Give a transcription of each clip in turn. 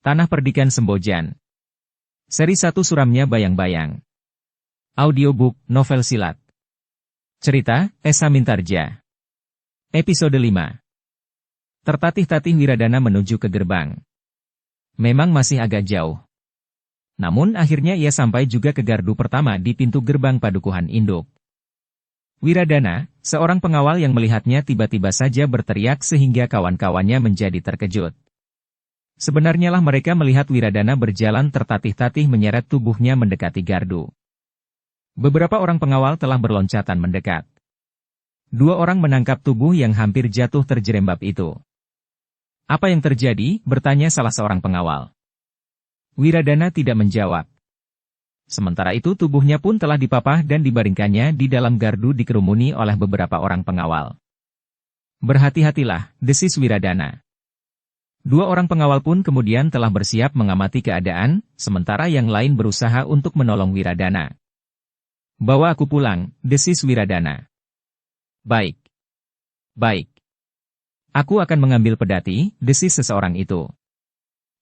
Tanah Perdikan Sembojan. Seri 1 Suramnya Bayang-Bayang. Audiobook, novel silat. Cerita, Esa Mintarja. Episode 5. Tertatih-tatih Wiradana menuju ke gerbang. Memang masih agak jauh. Namun akhirnya ia sampai juga ke gardu pertama di pintu gerbang Padukuhan Induk. Wiradana, seorang pengawal yang melihatnya tiba-tiba saja berteriak sehingga kawan-kawannya menjadi terkejut. Sebenarnya lah mereka melihat Wiradana berjalan tertatih-tatih menyeret tubuhnya mendekati gardu. Beberapa orang pengawal telah berloncatan mendekat. 2 orang menangkap tubuh yang hampir jatuh terjerembab itu. "Apa yang terjadi?" bertanya salah seorang pengawal. Wiradana tidak menjawab. Sementara itu tubuhnya pun telah dipapah dan dibaringkannya di dalam gardu dikerumuni oleh beberapa orang pengawal. "Berhati-hatilah," desis Wiradana. 2 orang pengawal pun kemudian telah bersiap mengamati keadaan, sementara yang lain berusaha untuk menolong Wiradana. "Bawa aku pulang," desis Wiradana. "Baik. Baik. Aku akan mengambil pedati," desis seseorang itu.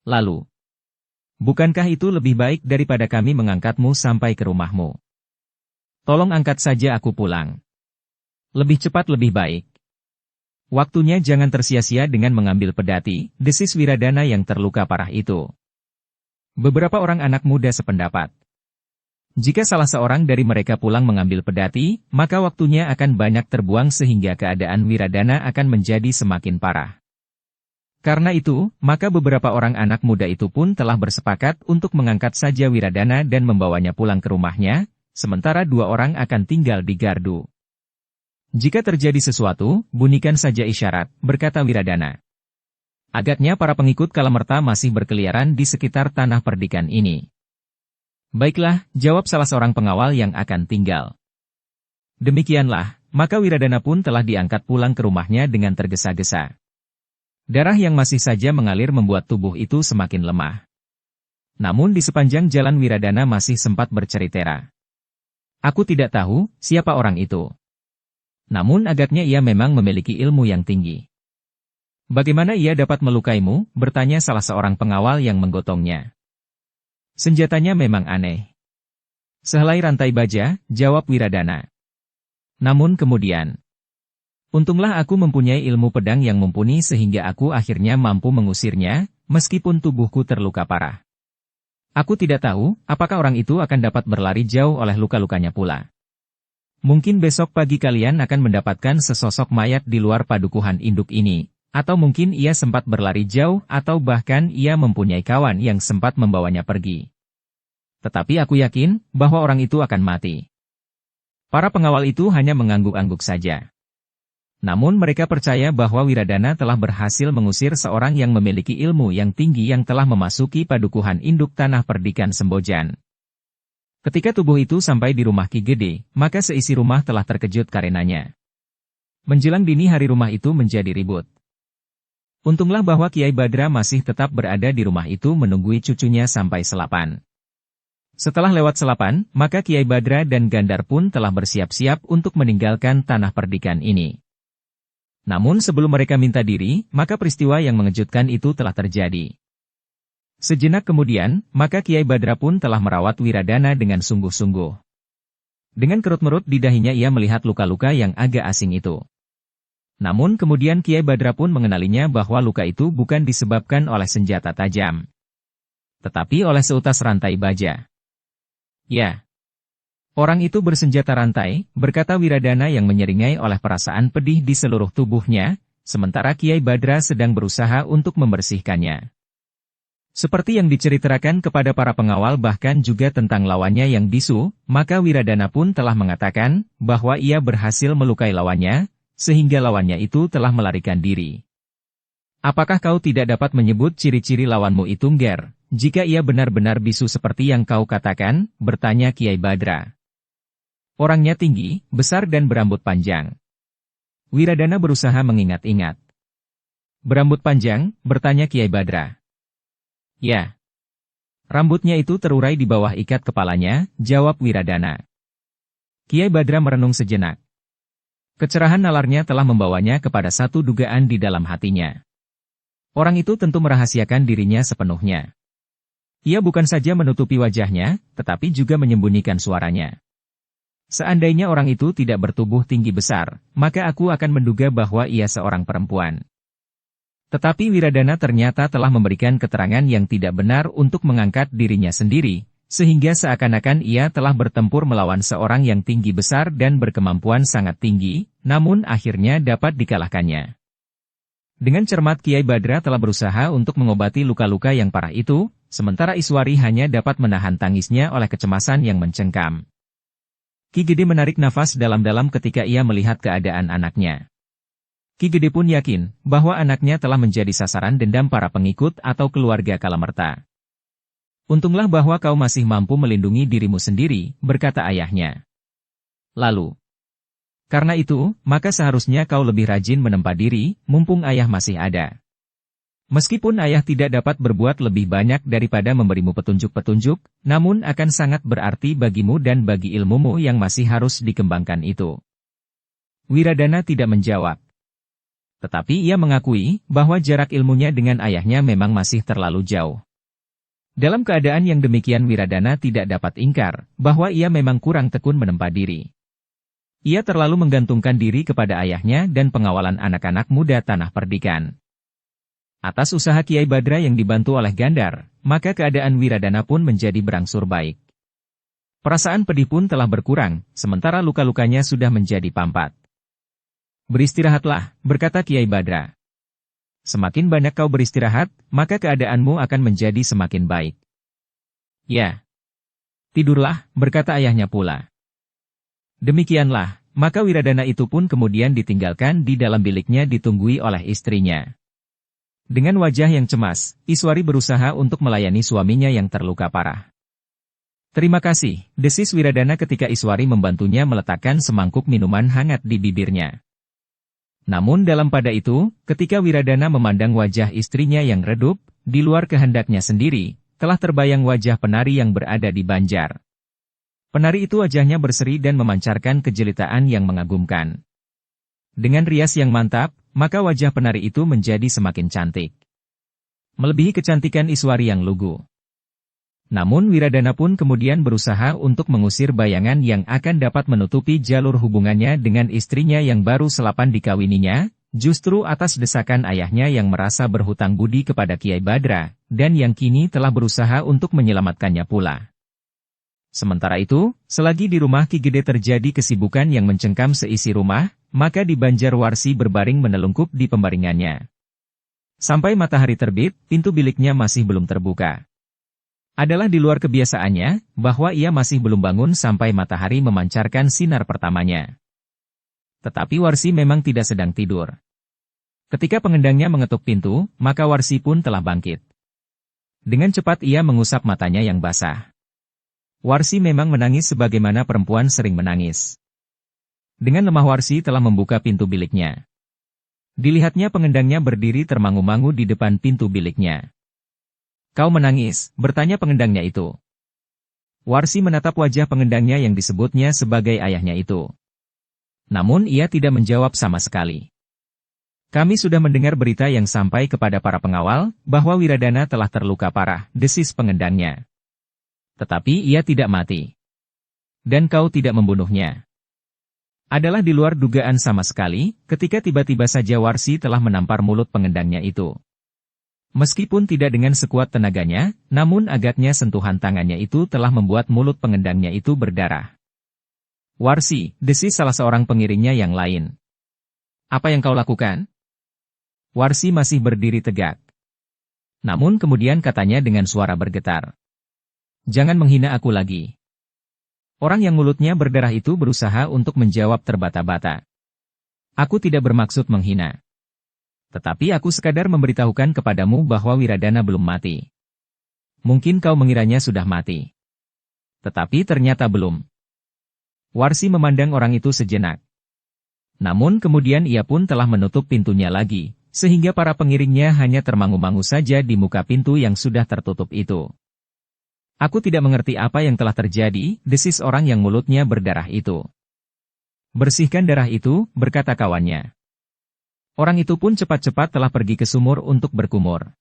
"Lalu, bukankah itu lebih baik daripada kami mengangkatmu sampai ke rumahmu? Tolong angkat saja aku pulang. Lebih cepat lebih baik. Waktunya jangan tersia-sia dengan mengambil pedati," desis Wiradana yang terluka parah itu. Beberapa orang anak muda sependapat. Jika salah seorang dari mereka pulang mengambil pedati, maka waktunya akan banyak terbuang sehingga keadaan Wiradana akan menjadi semakin parah. Karena itu, maka beberapa orang anak muda itu pun telah bersepakat untuk mengangkat saja Wiradana dan membawanya pulang ke rumahnya, sementara 2 orang akan tinggal di gardu. "Jika terjadi sesuatu, bunyikan saja isyarat," berkata Wiradana. Agaknya para pengikut Kalamerta masih berkeliaran di sekitar tanah perdikan ini. "Baiklah," jawab salah seorang pengawal yang akan tinggal. Demikianlah, maka Wiradana pun telah diangkat pulang ke rumahnya dengan tergesa-gesa. Darah yang masih saja mengalir membuat tubuh itu semakin lemah. Namun di sepanjang jalan Wiradana masih sempat bercerita. "Aku tidak tahu siapa orang itu. Namun agaknya ia memang memiliki ilmu yang tinggi." "Bagaimana ia dapat melukaimu?" bertanya salah seorang pengawal yang menggotongnya. "Senjatanya memang aneh. Sehelai rantai baja," jawab Wiradana. "Namun kemudian, untunglah aku mempunyai ilmu pedang yang mumpuni sehingga aku akhirnya mampu mengusirnya, meskipun tubuhku terluka parah. Aku tidak tahu, apakah orang itu akan dapat berlari jauh oleh luka-lukanya pula. Mungkin besok pagi kalian akan mendapatkan sesosok mayat di luar Padukuhan Induk ini, atau mungkin ia sempat berlari jauh atau bahkan ia mempunyai kawan yang sempat membawanya pergi. Tetapi aku yakin bahwa orang itu akan mati." Para pengawal itu hanya mengangguk-angguk saja. Namun mereka percaya bahwa Wiradana telah berhasil mengusir seorang yang memiliki ilmu yang tinggi yang telah memasuki Padukuhan Induk Tanah Perdikan Sembojan. Ketika tubuh itu sampai di rumah Ki Gede, maka seisi rumah telah terkejut karenanya. Menjelang dini hari rumah itu menjadi ribut. Untunglah bahwa Kiai Badra masih tetap berada di rumah itu menunggui cucunya sampai selapan. Setelah lewat selapan, maka Kiai Badra dan Gandar pun telah bersiap-siap untuk meninggalkan tanah perdikan ini. Namun sebelum mereka minta diri, maka peristiwa yang mengejutkan itu telah terjadi. Sejenak kemudian, maka Kiai Badra pun telah merawat Wiradana dengan sungguh-sungguh. Dengan kerut-merut di dahinya ia melihat luka-luka yang agak asing itu. Namun kemudian Kiai Badra pun mengenalinya bahwa luka itu bukan disebabkan oleh senjata tajam, tetapi oleh seutas rantai baja. "Ya, orang itu bersenjata rantai," berkata Wiradana yang menyeringai oleh perasaan pedih di seluruh tubuhnya, sementara Kiai Badra sedang berusaha untuk membersihkannya. Seperti yang diceritakan kepada para pengawal bahkan juga tentang lawannya yang bisu, maka Wiradana pun telah mengatakan bahwa ia berhasil melukai lawannya, sehingga lawannya itu telah melarikan diri. "Apakah kau tidak dapat menyebut ciri-ciri lawanmu itu, Ngger, jika ia benar-benar bisu seperti yang kau katakan?" bertanya Kiai Badra. "Orangnya tinggi, besar dan berambut panjang." Wiradana berusaha mengingat-ingat. "Berambut panjang?" bertanya Kiai Badra. "Ya. Rambutnya itu terurai di bawah ikat kepalanya," jawab Wiradana. Kiai Badra merenung sejenak. Kecerahan nalarnya telah membawanya kepada satu dugaan di dalam hatinya. Orang itu tentu merahasiakan dirinya sepenuhnya. Ia bukan saja menutupi wajahnya, tetapi juga menyembunyikan suaranya. Seandainya orang itu tidak bertubuh tinggi besar, maka aku akan menduga bahwa ia seorang perempuan. Tetapi Wiradana ternyata telah memberikan keterangan yang tidak benar untuk mengangkat dirinya sendiri, sehingga seakan-akan ia telah bertempur melawan seorang yang tinggi besar dan berkemampuan sangat tinggi, namun akhirnya dapat dikalahkannya. Dengan cermat Kiai Badra telah berusaha untuk mengobati luka-luka yang parah itu, sementara Iswari hanya dapat menahan tangisnya oleh kecemasan yang mencengkam. Ki Gede menarik nafas dalam-dalam ketika ia melihat keadaan anaknya. Ki Gede pun yakin bahwa anaknya telah menjadi sasaran dendam para pengikut atau keluarga Kalamerta. Untunglah bahwa kau masih mampu melindungi dirimu sendiri, berkata ayahnya. Lalu, karena itu, maka seharusnya kau lebih rajin menempa diri, mumpung ayah masih ada. Meskipun ayah tidak dapat berbuat lebih banyak daripada memberimu petunjuk-petunjuk, namun akan sangat berarti bagimu dan bagi ilmumu yang masih harus dikembangkan itu. Wiradana tidak menjawab. Tetapi ia mengakui bahwa jarak ilmunya dengan ayahnya memang masih terlalu jauh. Dalam keadaan yang demikian Wiradana tidak dapat ingkar bahwa ia memang kurang tekun menempa diri. Ia terlalu menggantungkan diri kepada ayahnya dan pengawalan anak-anak muda Tanah Perdikan. Atas usaha Kiai Badra yang dibantu oleh Gandar, maka keadaan Wiradana pun menjadi berangsur baik. Perasaan pedih pun telah berkurang, sementara luka-lukanya sudah menjadi pampat. Beristirahatlah, berkata Kiai Badra. Semakin banyak kau beristirahat, maka keadaanmu akan menjadi semakin baik. Ya. Tidurlah, berkata ayahnya pula. Demikianlah, maka Wiradana itu pun kemudian ditinggalkan di dalam biliknya ditunggui oleh istrinya. Dengan wajah yang cemas, Iswari berusaha untuk melayani suaminya yang terluka parah. Terima kasih, desis Wiradana ketika Iswari membantunya meletakkan semangkuk minuman hangat di bibirnya. Namun dalam pada itu, ketika Wiradana memandang wajah istrinya yang redup, di luar kehendaknya sendiri, telah terbayang wajah penari yang berada di Banjar. Penari itu wajahnya berseri dan memancarkan kejelitaan yang mengagumkan. Dengan rias yang mantap, maka wajah penari itu menjadi semakin cantik. Melebihi kecantikan Iswari yang lugu. Namun Wiradana pun kemudian berusaha untuk mengusir bayangan yang akan dapat menutupi jalur hubungannya dengan istrinya yang baru selapan dikawininya, justru atas desakan ayahnya yang merasa berhutang budi kepada Kiai Badra, dan yang kini telah berusaha untuk menyelamatkannya pula. Sementara itu, selagi di rumah Ki Gede terjadi kesibukan yang mencengkam seisi rumah, maka di Banjarwarsi berbaring menelungkup di pembaringannya. Sampai matahari terbit, pintu biliknya masih belum terbuka. Adalah di luar kebiasaannya, bahwa ia masih belum bangun sampai matahari memancarkan sinar pertamanya. Tetapi Warsi memang tidak sedang tidur. Ketika pengendangnya mengetuk pintu, maka Warsi pun telah bangkit. Dengan cepat ia mengusap matanya yang basah. Warsi memang menangis sebagaimana perempuan sering menangis. Dengan lemah Warsi telah membuka pintu biliknya. Dilihatnya pengendangnya berdiri termangu-mangu di depan pintu biliknya. Kau menangis, bertanya pengendangnya itu. Warsi menatap wajah pengendangnya yang disebutnya sebagai ayahnya itu. Namun ia tidak menjawab sama sekali. Kami sudah mendengar berita yang sampai kepada para pengawal, bahwa Wiradana telah terluka parah, desis pengendangnya. Tetapi ia tidak mati. Dan kau tidak membunuhnya. Adalah di luar dugaan sama sekali, ketika tiba-tiba saja Warsi telah menampar mulut pengendangnya itu. Meskipun tidak dengan sekuat tenaganya, namun agaknya sentuhan tangannya itu telah membuat mulut pengendangnya itu berdarah. Warsi, desis salah seorang pengiringnya yang lain. Apa yang kau lakukan? Warsi masih berdiri tegak. Namun kemudian katanya dengan suara bergetar. Jangan menghina aku lagi. Orang yang mulutnya berdarah itu berusaha untuk menjawab terbata-bata. Aku tidak bermaksud menghina. Tetapi aku sekadar memberitahukan kepadamu bahwa Wiradana belum mati. Mungkin kau mengiranya sudah mati. Tetapi ternyata belum. Warsi memandang orang itu sejenak. Namun kemudian ia pun telah menutup pintunya lagi, sehingga para pengiringnya hanya termangu-mangu saja di muka pintu yang sudah tertutup itu. Aku tidak mengerti apa yang telah terjadi, desis orang yang mulutnya berdarah itu. Bersihkan darah itu, berkata kawannya. Orang itu pun cepat-cepat telah pergi ke sumur untuk berkumur.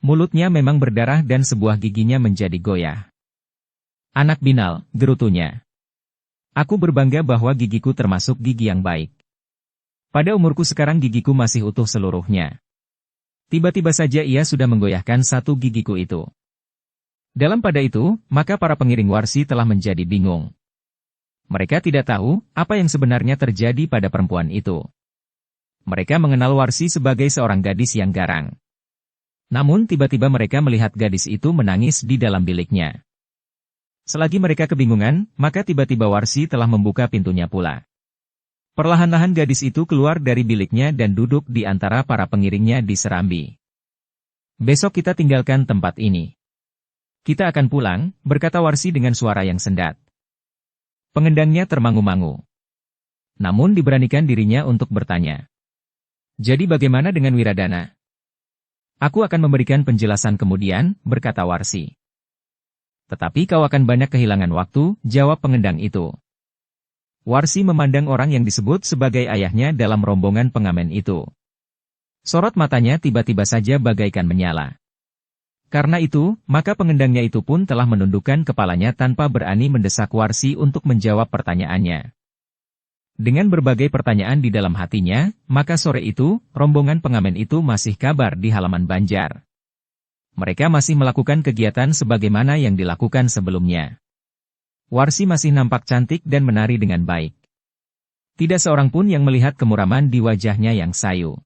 Mulutnya memang berdarah dan sebuah giginya menjadi goyah. Anak binal, gerutunya. Aku berbangga bahwa gigiku termasuk gigi yang baik. Pada umurku sekarang gigiku masih utuh seluruhnya. Tiba-tiba saja ia sudah menggoyahkan satu gigiku itu. Dalam pada itu, maka para pengiring Warsi telah menjadi bingung. Mereka tidak tahu apa yang sebenarnya terjadi pada perempuan itu. Mereka mengenal Warsi sebagai seorang gadis yang garang. Namun tiba-tiba mereka melihat gadis itu menangis di dalam biliknya. Selagi mereka kebingungan, maka tiba-tiba Warsi telah membuka pintunya pula. Perlahan-lahan gadis itu keluar dari biliknya dan duduk di antara para pengiringnya di serambi. Besok kita tinggalkan tempat ini. Kita akan pulang, berkata Warsi dengan suara yang sendat. Pengendangnya termangu-mangu. Namun diberanikan dirinya untuk bertanya. Jadi bagaimana dengan Wiradana? Aku akan memberikan penjelasan kemudian, berkata Warsi. Tetapi kau akan banyak kehilangan waktu, jawab pengendang itu. Warsi memandang orang yang disebut sebagai ayahnya dalam rombongan pengamen itu. Sorot matanya tiba-tiba saja bagaikan menyala. Karena itu, maka pengendangnya itu pun telah menundukkan kepalanya tanpa berani mendesak Warsi untuk menjawab pertanyaannya. Dengan berbagai pertanyaan di dalam hatinya, maka sore itu, rombongan pengamen itu masih kabar di halaman Banjar. Mereka masih melakukan kegiatan sebagaimana yang dilakukan sebelumnya. Warsi masih nampak cantik dan menari dengan baik. Tidak seorang pun yang melihat kemuraman di wajahnya yang sayu.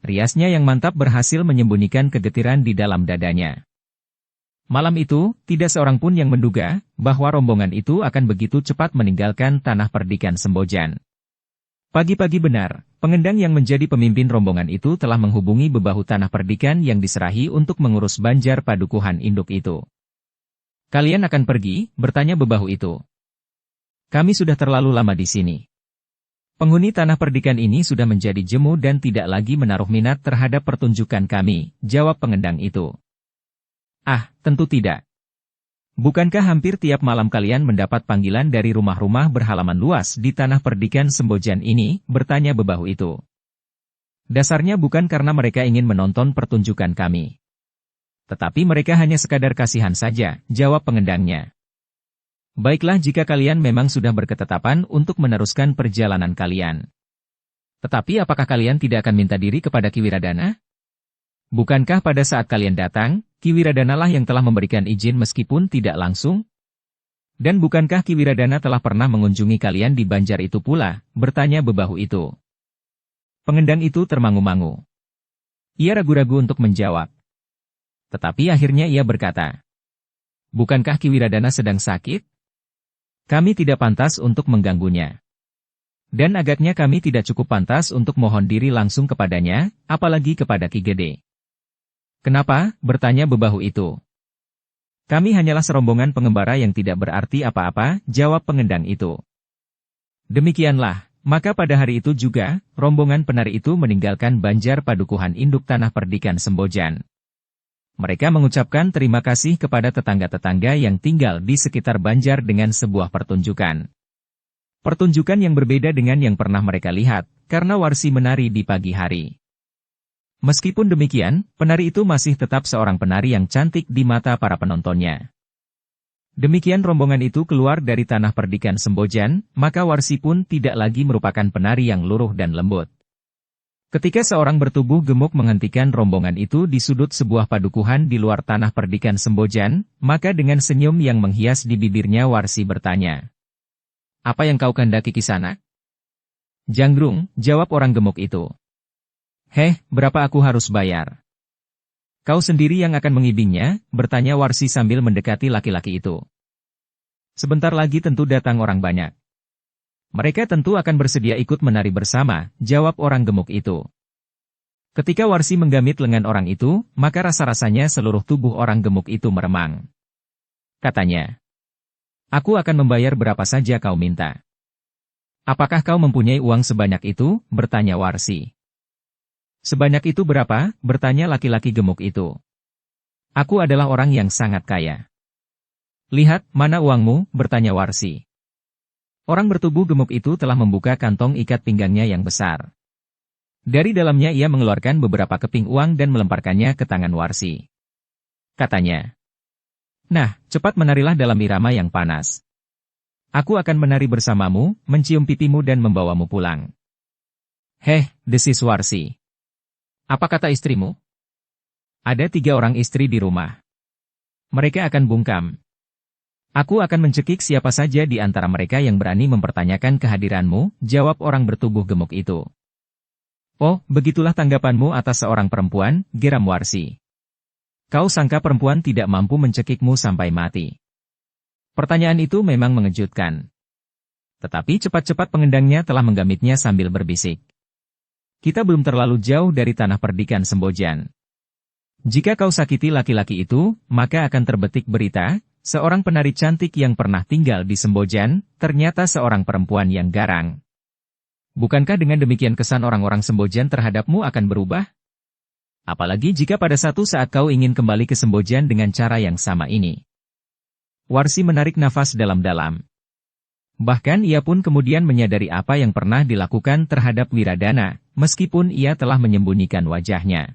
Riasnya yang mantap berhasil menyembunyikan kegetiran di dalam dadanya. Malam itu, tidak seorang pun yang menduga bahwa rombongan itu akan begitu cepat meninggalkan tanah perdikan Sembojan. Pagi-pagi benar, pengendang yang menjadi pemimpin rombongan itu telah menghubungi bebahu tanah perdikan yang diserahi untuk mengurus Banjar Padukuhan Induk itu. Kalian akan pergi, bertanya bebahu itu. Kami sudah terlalu lama di sini. Penghuni tanah perdikan ini sudah menjadi jemu dan tidak lagi menaruh minat terhadap pertunjukan kami, jawab pengendang itu. Ah, tentu tidak. Bukankah hampir tiap malam kalian mendapat panggilan dari rumah-rumah berhalaman luas di tanah perdikan Sembojan ini, bertanya bebahu itu. Dasarnya bukan karena mereka ingin menonton pertunjukan kami. Tetapi mereka hanya sekadar kasihan saja, jawab pengendangnya. Baiklah jika kalian memang sudah berketetapan untuk meneruskan perjalanan kalian. Tetapi apakah kalian tidak akan minta diri kepada Ki Wiradana? Bukankah pada saat kalian datang, Ki Wiradana lah yang telah memberikan izin meskipun tidak langsung? Dan bukankah Ki Wiradana telah pernah mengunjungi kalian di Banjar itu pula? Bertanya bebahu itu. Pengendang itu termangu-mangu. Ia ragu-ragu untuk menjawab. Tetapi akhirnya ia berkata, bukankah Ki Wiradana sedang sakit? Kami tidak pantas untuk mengganggunya. Dan agaknya kami tidak cukup pantas untuk mohon diri langsung kepadanya, apalagi kepada Ki Gede. Kenapa? Bertanya bebahu itu. Kami hanyalah serombongan pengembara yang tidak berarti apa-apa, jawab pengendang itu. Demikianlah, maka pada hari itu juga, rombongan penari itu meninggalkan Banjar Padukuhan Induk Tanah Perdikan Sembojan. Mereka mengucapkan terima kasih kepada tetangga-tetangga yang tinggal di sekitar Banjar dengan sebuah pertunjukan. Pertunjukan yang berbeda dengan yang pernah mereka lihat, karena Warsi menari di pagi hari. Meskipun demikian, penari itu masih tetap seorang penari yang cantik di mata para penontonnya. Demikian rombongan itu keluar dari tanah perdikan Sembojan, maka Warsi pun tidak lagi merupakan penari yang luruh dan lembut. Ketika seorang bertubuh gemuk menghentikan rombongan itu di sudut sebuah padukuhan di luar tanah perdikan Sembojan, maka dengan senyum yang menghias di bibirnya Warsi bertanya. Apa yang kau kehendaki di sana? Janggrung, jawab orang gemuk itu. Heh, berapa aku harus bayar? Kau sendiri yang akan mengibingnya, bertanya Warsi sambil mendekati laki-laki itu. Sebentar lagi tentu datang orang banyak. Mereka tentu akan bersedia ikut menari bersama, jawab orang gemuk itu. Ketika Warsi menggamit lengan orang itu, maka rasa-rasanya seluruh tubuh orang gemuk itu meremang. Katanya, aku akan membayar berapa saja kau minta. Apakah kau mempunyai uang sebanyak itu? Bertanya Warsi. Sebanyak itu berapa? Bertanya laki-laki gemuk itu. Aku adalah orang yang sangat kaya. Lihat, mana uangmu? Bertanya Warsi. Orang bertubuh gemuk itu telah membuka kantong ikat pinggangnya yang besar. Dari dalamnya ia mengeluarkan beberapa keping uang dan melemparkannya ke tangan Warsi. Katanya, "Nah, cepat menarilah dalam irama yang panas. Aku akan menari bersamamu, mencium pipimu dan membawamu pulang." "Heh," desis Warsi. "Apa kata istrimu?" "Ada 3 orang istri di rumah. Mereka akan bungkam. Aku akan mencekik siapa saja di antara mereka yang berani mempertanyakan kehadiranmu," jawab orang bertubuh gemuk itu. "Oh, begitulah tanggapanmu atas seorang perempuan," geram Warsi. "Kau sangka perempuan tidak mampu mencekikmu sampai mati?" Pertanyaan itu memang mengejutkan. Tetapi cepat-cepat pengendangnya telah menggamitnya sambil berbisik. "Kita belum terlalu jauh dari tanah perdikan Sembojan. Jika kau sakiti laki-laki itu, maka akan terbetik berita, seorang penari cantik yang pernah tinggal di Sembojan, ternyata seorang perempuan yang garang. Bukankah dengan demikian kesan orang-orang Sembojan terhadapmu akan berubah? Apalagi jika pada satu saat kau ingin kembali ke Sembojan dengan cara yang sama ini." Warsi menarik nafas dalam-dalam. Bahkan ia pun kemudian menyadari apa yang pernah dilakukan terhadap Wiradana, meskipun ia telah menyembunyikan wajahnya.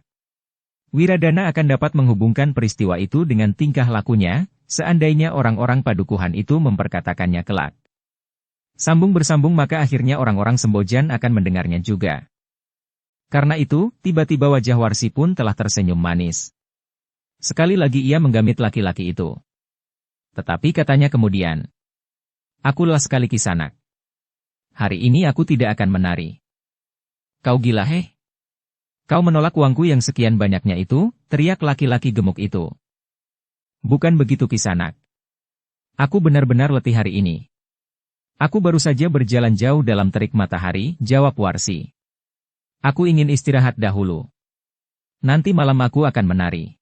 Wiradana akan dapat menghubungkan peristiwa itu dengan tingkah lakunya, seandainya orang-orang padukuhan itu memperkatakannya kelak. Sambung bersambung maka akhirnya orang-orang Sembojan akan mendengarnya juga. Karena itu, tiba-tiba wajah Warsi pun telah tersenyum manis. Sekali lagi ia menggamit laki-laki itu. Tetapi katanya kemudian, "Aku lelah sekali Kisanak. Hari ini aku tidak akan menari." "Kau gila heh? Kau menolak uangku yang sekian banyaknya itu," teriak laki-laki gemuk itu. "Bukan begitu Kisanak. Aku benar-benar letih hari ini. Aku baru saja berjalan jauh dalam terik matahari," jawab Warsi. "Aku ingin istirahat dahulu. Nanti malam aku akan menari."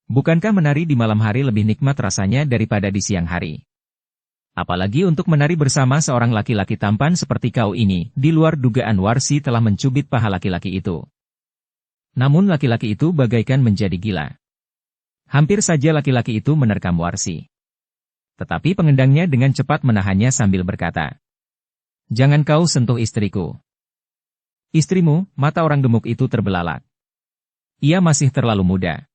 "Bukankah menari di malam hari lebih nikmat rasanya daripada di siang hari? Apalagi untuk menari bersama seorang laki-laki tampan seperti kau ini." Di luar dugaan Warsi telah mencubit paha laki-laki itu. Namun laki-laki itu bagaikan menjadi gila. Hampir saja laki-laki itu menerkam Warsi. Tetapi pengendangnya dengan cepat menahannya sambil berkata, "Jangan kau sentuh istriku." "Istrimu?" Mata orang gemuk itu terbelalak. "Ia masih terlalu muda.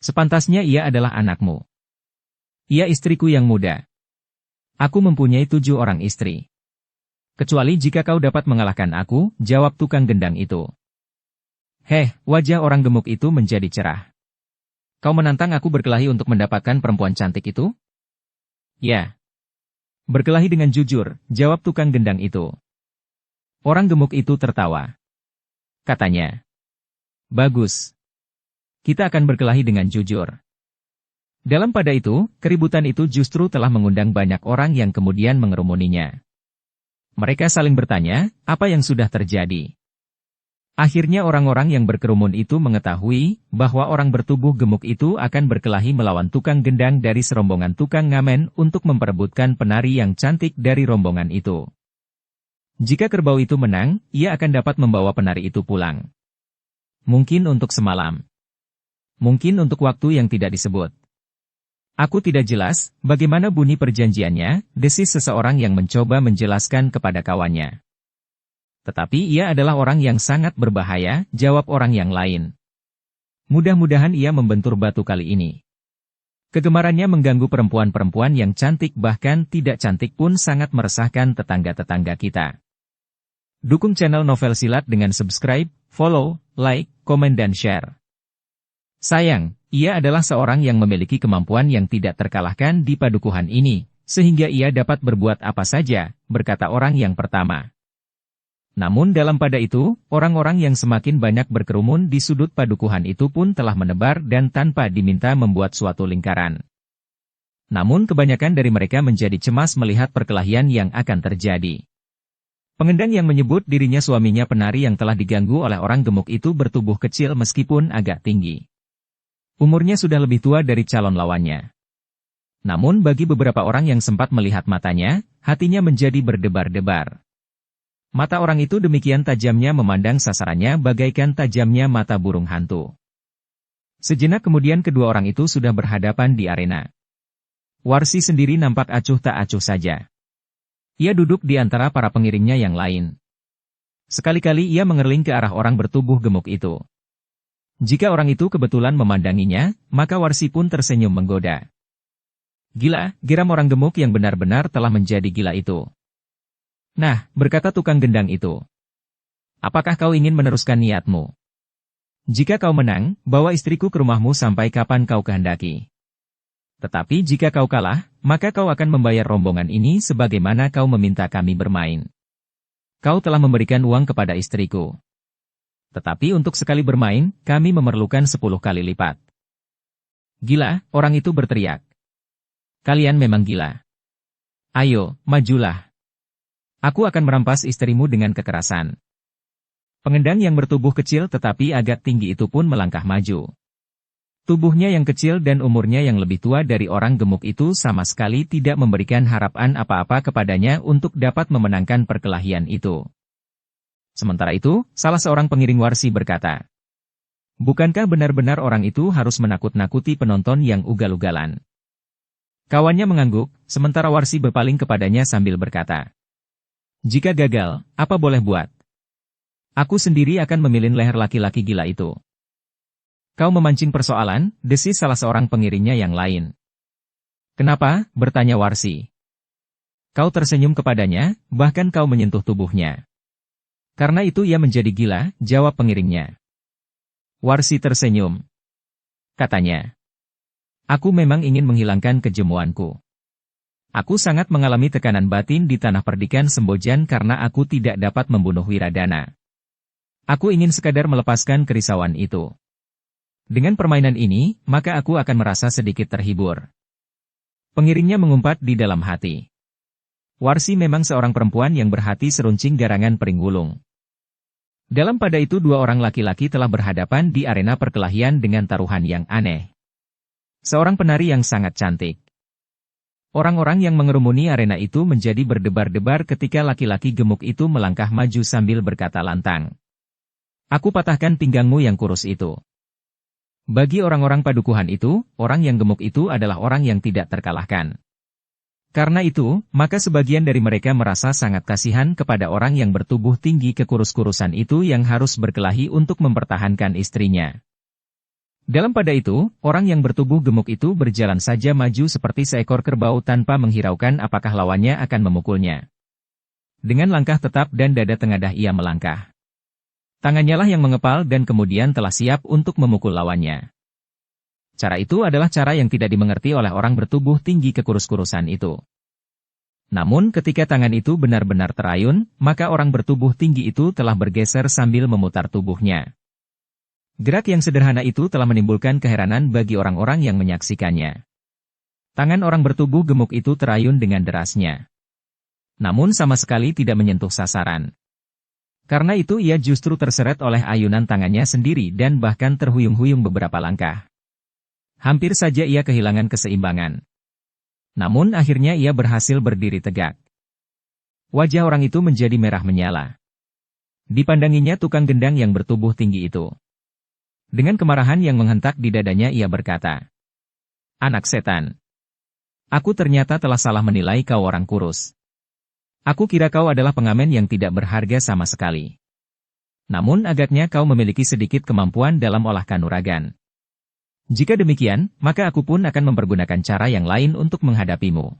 Sepantasnya ia adalah anakmu. Ia istriku yang muda. Aku mempunyai 7 orang istri. Kecuali jika kau dapat mengalahkan aku," jawab tukang gendang itu. "Heh," wajah orang gemuk itu menjadi cerah. "Kau menantang aku berkelahi untuk mendapatkan perempuan cantik itu?" "Ya. Berkelahi dengan jujur," jawab tukang gendang itu. Orang gemuk itu tertawa. Katanya, "Bagus. Kita akan berkelahi dengan jujur." Dalam pada itu, keributan itu justru telah mengundang banyak orang yang kemudian mengerumuninya. Mereka saling bertanya, apa yang sudah terjadi. Akhirnya orang-orang yang berkerumun itu mengetahui bahwa orang bertubuh gemuk itu akan berkelahi melawan tukang gendang dari serombongan tukang ngamen untuk memperebutkan penari yang cantik dari rombongan itu. Jika kerbau itu menang, ia akan dapat membawa penari itu pulang. Mungkin untuk semalam. Mungkin untuk waktu yang tidak disebut. "Aku tidak jelas, bagaimana bunyi perjanjiannya," desis seseorang yang mencoba menjelaskan kepada kawannya. "Tetapi ia adalah orang yang sangat berbahaya," jawab orang yang lain. "Mudah-mudahan ia membentur batu kali ini. Kegemarannya mengganggu perempuan-perempuan yang cantik bahkan tidak cantik pun sangat meresahkan tetangga-tetangga kita." Dukung channel Novel Silat dengan subscribe, follow, like, komen dan share. Sayang, ia adalah seorang yang memiliki kemampuan yang tidak terkalahkan di padukuhan ini, sehingga ia dapat berbuat apa saja, berkata orang yang pertama. Namun dalam pada itu, orang-orang yang semakin banyak berkerumun di sudut padukuhan itu pun telah menebar dan tanpa diminta membuat suatu lingkaran. Namun kebanyakan dari mereka menjadi cemas melihat perkelahian yang akan terjadi. Pengendang yang menyebut dirinya suaminya penari yang telah diganggu oleh orang gemuk itu bertubuh kecil meskipun agak tinggi. Umurnya sudah lebih tua dari calon lawannya. Namun bagi beberapa orang yang sempat melihat matanya, hatinya menjadi berdebar-debar. Mata orang itu demikian tajamnya memandang sasarannya bagaikan tajamnya mata burung hantu. Sejenak kemudian kedua orang itu sudah berhadapan di arena. Warsi sendiri nampak acuh tak acuh saja. Ia duduk di antara para pengiringnya yang lain. Sekali-kali ia mengerling ke arah orang bertubuh gemuk itu. Jika orang itu kebetulan memandanginya, maka Warsi pun tersenyum menggoda. Gila, geram orang gemuk yang benar-benar telah menjadi gila itu. Nah, berkata tukang gendang itu. Apakah kau ingin meneruskan niatmu? Jika kau menang, bawa istriku ke rumahmu sampai kapan kau kehendaki. Tetapi jika kau kalah, maka kau akan membayar rombongan ini sebagaimana kau meminta kami bermain. Kau telah memberikan uang kepada istriku. Tetapi untuk sekali bermain, kami memerlukan 10 kali lipat. Gila, orang itu berteriak. Kalian memang gila. Ayo, majulah. Aku akan merampas istrimu dengan kekerasan. Pengendang yang bertubuh kecil tetapi agak tinggi itu pun melangkah maju. Tubuhnya yang kecil dan umurnya yang lebih tua dari orang gemuk itu sama sekali tidak memberikan harapan apa-apa kepadanya untuk dapat memenangkan perkelahian itu. Sementara itu, salah seorang pengiring Warsi berkata, bukankah benar-benar orang itu harus menakut-nakuti penonton yang ugal-ugalan? Kawannya mengangguk, sementara Warsi berpaling kepadanya sambil berkata, jika gagal, apa boleh buat? Aku sendiri akan memilih leher laki-laki gila itu. Kau memancing persoalan, desis salah seorang pengiringnya yang lain. Kenapa? Bertanya Warsi. Kau tersenyum kepadanya, bahkan kau menyentuh tubuhnya. Karena itu ia menjadi gila, jawab pengiringnya. Warsi tersenyum. Katanya. Aku memang ingin menghilangkan kejemuanku. Aku sangat mengalami tekanan batin di tanah perdikan Sembojan karena aku tidak dapat membunuh Wiradana. Aku ingin sekadar melepaskan kerisauan itu. Dengan permainan ini, maka aku akan merasa sedikit terhibur. Pengiringnya mengumpat di dalam hati. Warsi memang seorang perempuan yang berhati seruncing garangan peringgulung. Dalam pada itu dua orang laki-laki telah berhadapan di arena perkelahian dengan taruhan yang aneh. Seorang penari yang sangat cantik. Orang-orang yang mengerumuni arena itu menjadi berdebar-debar ketika laki-laki gemuk itu melangkah maju sambil berkata lantang. Aku patahkan pinggangmu yang kurus itu. Bagi orang-orang padukuhan itu, orang yang gemuk itu adalah orang yang tidak terkalahkan. Karena itu, maka sebagian dari mereka merasa sangat kasihan kepada orang yang bertubuh tinggi kekurus-kurusan itu yang harus berkelahi untuk mempertahankan istrinya. Dalam pada itu, orang yang bertubuh gemuk itu berjalan saja maju seperti seekor kerbau tanpa menghiraukan apakah lawannya akan memukulnya. Dengan langkah tetap dan dada tengadah ia melangkah. Tangannya lah yang mengepal dan kemudian telah siap untuk memukul lawannya. Cara itu adalah cara yang tidak dimengerti oleh orang bertubuh tinggi kekurus-kurusan itu. Namun ketika tangan itu benar-benar terayun, maka orang bertubuh tinggi itu telah bergeser sambil memutar tubuhnya. Gerak yang sederhana itu telah menimbulkan keheranan bagi orang-orang yang menyaksikannya. Tangan orang bertubuh gemuk itu terayun dengan derasnya. Namun sama sekali tidak menyentuh sasaran. Karena itu ia justru terseret oleh ayunan tangannya sendiri dan bahkan terhuyung-huyung beberapa langkah. Hampir saja ia kehilangan keseimbangan. Namun akhirnya ia berhasil berdiri tegak. Wajah orang itu menjadi merah menyala. Dipandanginya tukang gendang yang bertubuh tinggi itu. Dengan kemarahan yang menghentak di dadanya ia berkata, anak setan. Aku ternyata telah salah menilai kau orang kurus. Aku kira kau adalah pengamen yang tidak berharga sama sekali. Namun agaknya kau memiliki sedikit kemampuan dalam olah kanuragan. Jika demikian, maka aku pun akan mempergunakan cara yang lain untuk menghadapimu.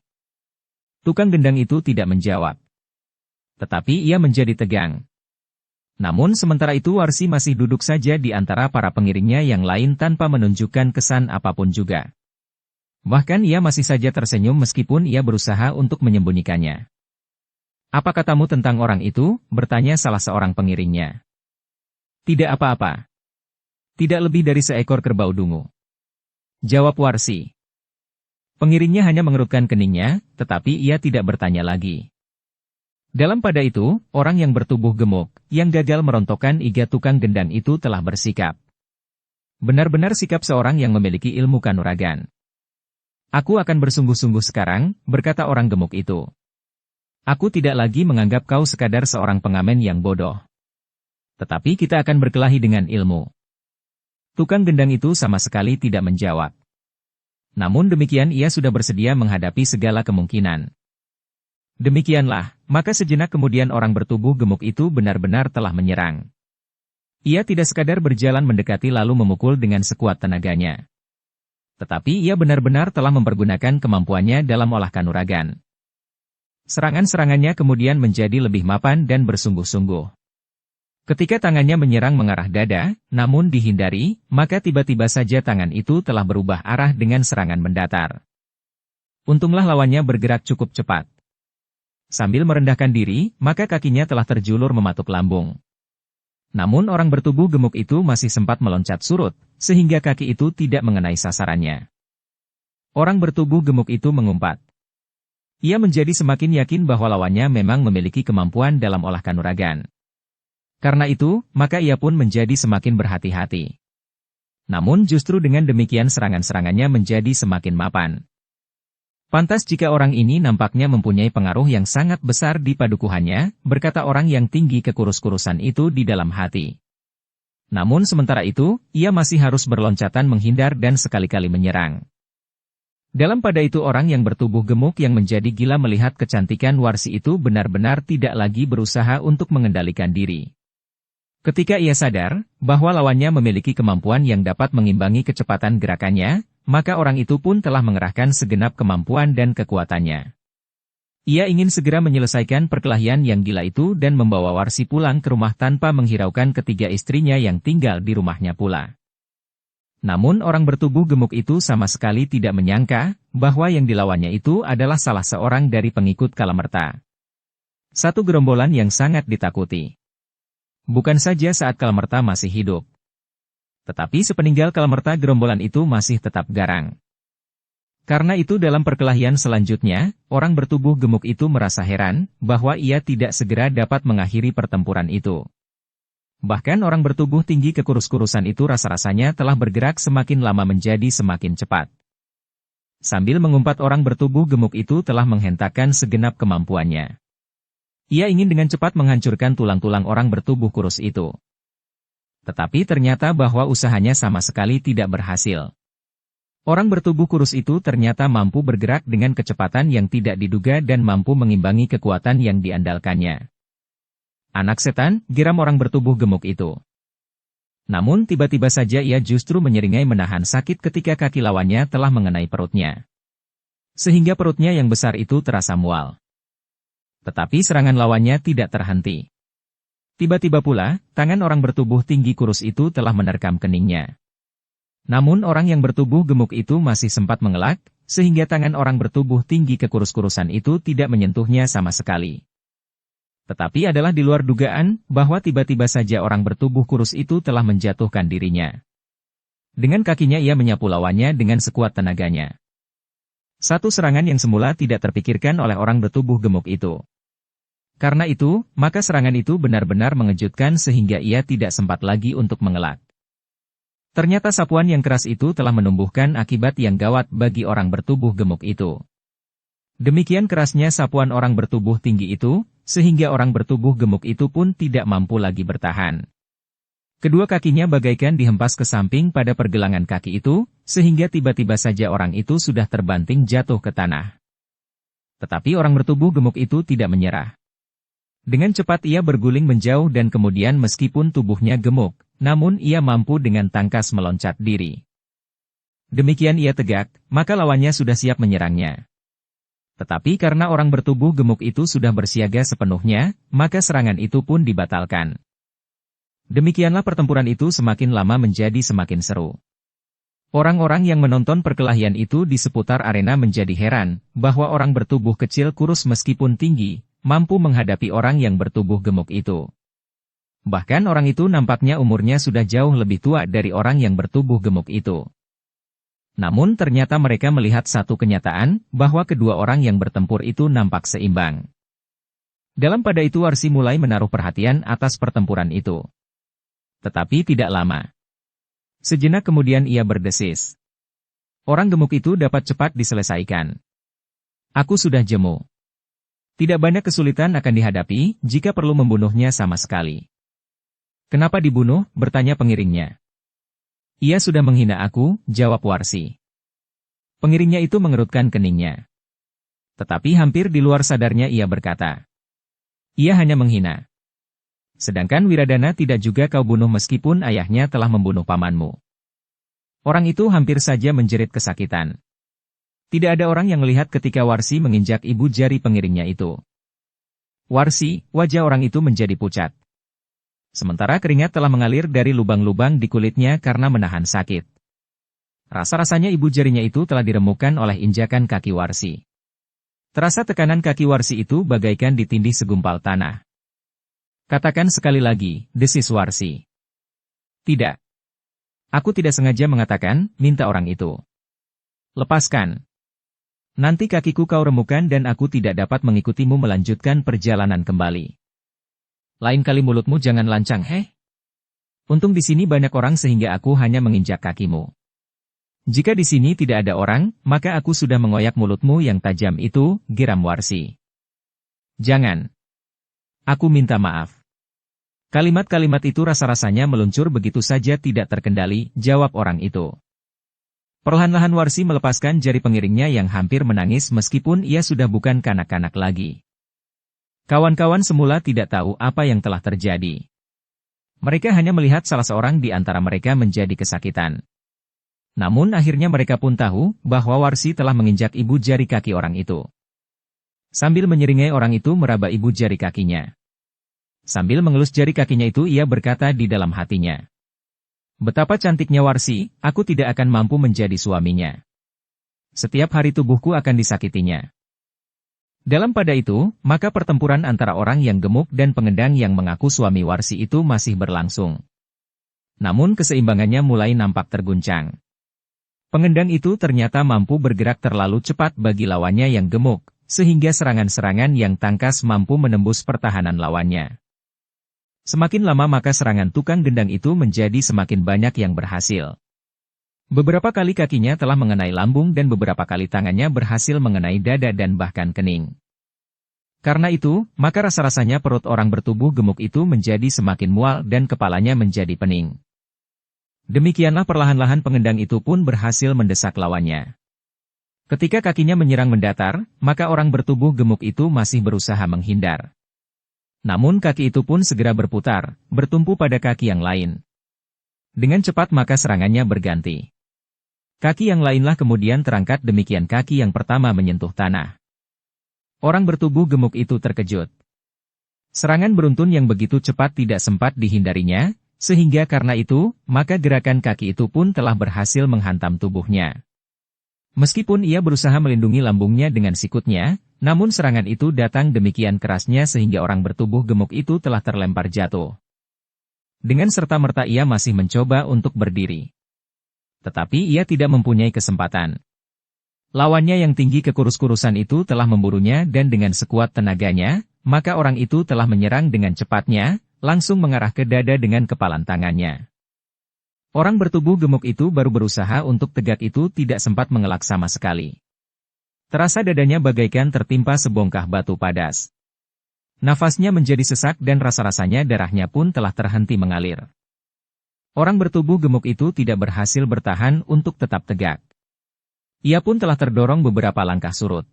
Tukang gendang itu tidak menjawab. Tetapi ia menjadi tegang. Namun sementara itu Warsi masih duduk saja di antara para pengiringnya yang lain tanpa menunjukkan kesan apapun juga. Bahkan ia masih saja tersenyum meskipun ia berusaha untuk menyembunyikannya. Apa katamu tentang orang itu? Bertanya salah seorang pengiringnya. Tidak apa-apa. Tidak lebih dari seekor kerbau dungu. Jawab Warsi. Pengiringnya hanya mengerutkan keningnya, tetapi ia tidak bertanya lagi. Dalam pada itu, orang yang bertubuh gemuk, yang gagal merontokkan iga tukang gendang itu telah bersikap. Benar-benar sikap seorang yang memiliki ilmu kanuragan. Aku akan bersungguh-sungguh sekarang, berkata orang gemuk itu. Aku tidak lagi menganggap kau sekadar seorang pengamen yang bodoh. Tetapi kita akan berkelahi dengan ilmu. Tukang gendang itu sama sekali tidak menjawab. Namun demikian ia sudah bersedia menghadapi segala kemungkinan. Demikianlah, maka sejenak kemudian orang bertubuh gemuk itu benar-benar telah menyerang. Ia tidak sekadar berjalan mendekati lalu memukul dengan sekuat tenaganya. Tetapi ia benar-benar telah mempergunakan kemampuannya dalam olah kanuragan. Serangan-serangannya kemudian menjadi lebih mapan dan bersungguh-sungguh. Ketika tangannya menyerang mengarah dada, namun dihindari, maka tiba-tiba saja tangan itu telah berubah arah dengan serangan mendatar. Untunglah lawannya bergerak cukup cepat. Sambil merendahkan diri, maka kakinya telah terjulur mematuk lambung. Namun orang bertubuh gemuk itu masih sempat meloncat surut, sehingga kaki itu tidak mengenai sasarannya. Orang bertubuh gemuk itu mengumpat. Ia menjadi semakin yakin bahwa lawannya memang memiliki kemampuan dalam olah kanuragan. Karena itu, maka ia pun menjadi semakin berhati-hati. Namun justru dengan demikian serangan-serangannya menjadi semakin mapan. Pantas jika orang ini nampaknya mempunyai pengaruh yang sangat besar di padukuhannya, berkata orang yang tinggi kekurus-kurusan itu di dalam hati. Namun sementara itu, ia masih harus berloncatan menghindar dan sekali-kali menyerang. Dalam pada itu orang yang bertubuh gemuk yang menjadi gila melihat kecantikan Warsi itu benar-benar tidak lagi berusaha untuk mengendalikan diri. Ketika ia sadar bahwa lawannya memiliki kemampuan yang dapat mengimbangi kecepatan gerakannya, maka orang itu pun telah mengerahkan segenap kemampuan dan kekuatannya. Ia ingin segera menyelesaikan perkelahian yang gila itu dan membawa Warsi pulang ke rumah tanpa menghiraukan ketiga istrinya yang tinggal di rumahnya pula. Namun orang bertubuh gemuk itu sama sekali tidak menyangka bahwa yang dilawannya itu adalah salah seorang dari pengikut Kalamerta. Satu gerombolan yang sangat ditakuti. Bukan saja saat Kalamerta masih hidup. Tetapi sepeninggal Kalamerta gerombolan itu masih tetap garang. Karena itu dalam perkelahian selanjutnya, orang bertubuh gemuk itu merasa heran bahwa ia tidak segera dapat mengakhiri pertempuran itu. Bahkan orang bertubuh tinggi kekurus-kurusan itu rasa-rasanya telah bergerak semakin lama menjadi semakin cepat. Sambil mengumpat orang bertubuh gemuk itu telah menghentakkan segenap kemampuannya. Ia ingin dengan cepat menghancurkan tulang-tulang orang bertubuh kurus itu. Tetapi ternyata bahwa usahanya sama sekali tidak berhasil. Orang bertubuh kurus itu ternyata mampu bergerak dengan kecepatan yang tidak diduga dan mampu mengimbangi kekuatan yang diandalkannya. Anak setan, geram orang bertubuh gemuk itu. Namun tiba-tiba saja ia justru menyeringai menahan sakit ketika kaki lawannya telah mengenai perutnya. Sehingga perutnya yang besar itu terasa mual. Tetapi serangan lawannya tidak terhenti. Tiba-tiba pula, tangan orang bertubuh tinggi kurus itu telah menerkam keningnya. Namun orang yang bertubuh gemuk itu masih sempat mengelak, sehingga tangan orang bertubuh tinggi kekurus-kurusan itu tidak menyentuhnya sama sekali. Tetapi adalah di luar dugaan, bahwa tiba-tiba saja orang bertubuh kurus itu telah menjatuhkan dirinya. Dengan kakinya ia menyapu lawannya dengan sekuat tenaganya. Satu serangan yang semula tidak terpikirkan oleh orang bertubuh gemuk itu. Karena itu, maka serangan itu benar-benar mengejutkan sehingga ia tidak sempat lagi untuk mengelak. Ternyata sapuan yang keras itu telah menumbuhkan akibat yang gawat bagi orang bertubuh gemuk itu. Demikian kerasnya sapuan orang bertubuh tinggi itu, sehingga orang bertubuh gemuk itu pun tidak mampu lagi bertahan. Kedua kakinya bagaikan dihempas ke samping pada pergelangan kaki itu, sehingga tiba-tiba saja orang itu sudah terbanting jatuh ke tanah. Tetapi orang bertubuh gemuk itu tidak menyerah. Dengan cepat ia berguling menjauh dan kemudian meskipun tubuhnya gemuk, namun ia mampu dengan tangkas meloncat diri. Demikian ia tegak, maka lawannya sudah siap menyerangnya. Tetapi karena orang bertubuh gemuk itu sudah bersiaga sepenuhnya, maka serangan itu pun dibatalkan. Demikianlah pertempuran itu semakin lama menjadi semakin seru. Orang-orang yang menonton perkelahian itu di seputar arena menjadi heran, bahwa orang bertubuh kecil kurus meskipun tinggi, mampu menghadapi orang yang bertubuh gemuk itu. Bahkan orang itu nampaknya umurnya sudah jauh lebih tua dari orang yang bertubuh gemuk itu. Namun ternyata mereka melihat satu kenyataan, bahwa kedua orang yang bertempur itu nampak seimbang. Dalam pada itu Warsi mulai menaruh perhatian atas pertempuran itu. Tetapi tidak lama. Sejenak kemudian ia berdesis. Orang gemuk itu dapat cepat diselesaikan. Aku sudah jemu. Tidak banyak kesulitan akan dihadapi, jika perlu membunuhnya sama sekali. Kenapa dibunuh? Bertanya pengiringnya. Ia sudah menghina aku, jawab Warsi. Pengiringnya itu mengerutkan keningnya. Tetapi hampir di luar sadarnya ia berkata, ia hanya menghina. Sedangkan Wiradana tidak juga kau bunuh meskipun ayahnya telah membunuh pamanmu. Orang itu hampir saja menjerit kesakitan. Tidak ada orang yang melihat ketika Warsi menginjak ibu jari pengiringnya itu. Warsi, wajah orang itu menjadi pucat. Sementara keringat telah mengalir dari lubang-lubang di kulitnya karena menahan sakit. Rasa-rasanya ibu jarinya itu telah diremukkan oleh injakan kaki Warsi. Terasa tekanan kaki Warsi itu bagaikan ditindih segumpal tanah. Katakan sekali lagi, desis Warsi. Tidak. Aku tidak sengaja mengatakan, minta orang itu. Lepaskan. Nanti kakiku kau remukkan dan aku tidak dapat mengikutimu melanjutkan perjalanan kembali. Lain kali mulutmu jangan lancang, Untung di sini banyak orang sehingga aku hanya menginjak kakimu. Jika di sini tidak ada orang, maka aku sudah mengoyak mulutmu yang tajam itu, geram Warsi. Jangan. Aku minta maaf. Kalimat-kalimat itu rasa-rasanya meluncur begitu saja tidak terkendali, jawab orang itu. Perlahan-lahan Warsi melepaskan jari pengiringnya yang hampir menangis meskipun ia sudah bukan kanak-kanak lagi. Kawan-kawan semula tidak tahu apa yang telah terjadi. Mereka hanya melihat salah seorang di antara mereka menjadi kesakitan. Namun akhirnya mereka pun tahu bahwa Warsi telah menginjak ibu jari kaki orang itu. Sambil menyeringai orang itu meraba ibu jari kakinya. Sambil mengelus jari kakinya itu ia berkata di dalam hatinya. Betapa cantiknya Warsi, aku tidak akan mampu menjadi suaminya. Setiap hari tubuhku akan disakitinya. Dalam pada itu, maka pertempuran antara orang yang gemuk dan pengendang yang mengaku suami Warsi itu masih berlangsung. Namun keseimbangannya mulai nampak terguncang. Pengendang itu ternyata mampu bergerak terlalu cepat bagi lawannya yang gemuk, sehingga serangan-serangan yang tangkas mampu menembus pertahanan lawannya. Semakin lama maka serangan tukang gendang itu menjadi semakin banyak yang berhasil. Beberapa kali kakinya telah mengenai lambung dan beberapa kali tangannya berhasil mengenai dada dan bahkan kening. Karena itu, maka rasa-rasanya perut orang bertubuh gemuk itu menjadi semakin mual dan kepalanya menjadi pening. Demikianlah perlahan-lahan pengendang itu pun berhasil mendesak lawannya. Ketika kakinya menyerang mendatar, maka orang bertubuh gemuk itu masih berusaha menghindar. Namun kaki itu pun segera berputar, bertumpu pada kaki yang lain. Dengan cepat maka serangannya berganti. Kaki yang lainlah kemudian terangkat demikian kaki yang pertama menyentuh tanah. Orang bertubuh gemuk itu terkejut. Serangan beruntun yang begitu cepat tidak sempat dihindarinya, sehingga karena itu, maka gerakan kaki itu pun telah berhasil menghantam tubuhnya. Meskipun ia berusaha melindungi lambungnya dengan sikutnya, namun serangan itu datang demikian kerasnya sehingga orang bertubuh gemuk itu telah terlempar jatuh. Dengan serta-merta ia masih mencoba untuk berdiri. Tetapi ia tidak mempunyai kesempatan. Lawannya yang tinggi kekurus-kurusan itu telah memburunya dan dengan sekuat tenaganya, maka orang itu telah menyerang dengan cepatnya, langsung mengarah ke dada dengan kepalan tangannya. Orang bertubuh gemuk itu baru berusaha untuk tegak itu tidak sempat mengelak sama sekali. Terasa dadanya bagaikan tertimpa sebongkah batu padas. Nafasnya menjadi sesak dan rasa-rasanya darahnya pun telah terhenti mengalir. Orang bertubuh gemuk itu tidak berhasil bertahan untuk tetap tegak. Ia pun telah terdorong beberapa langkah surut.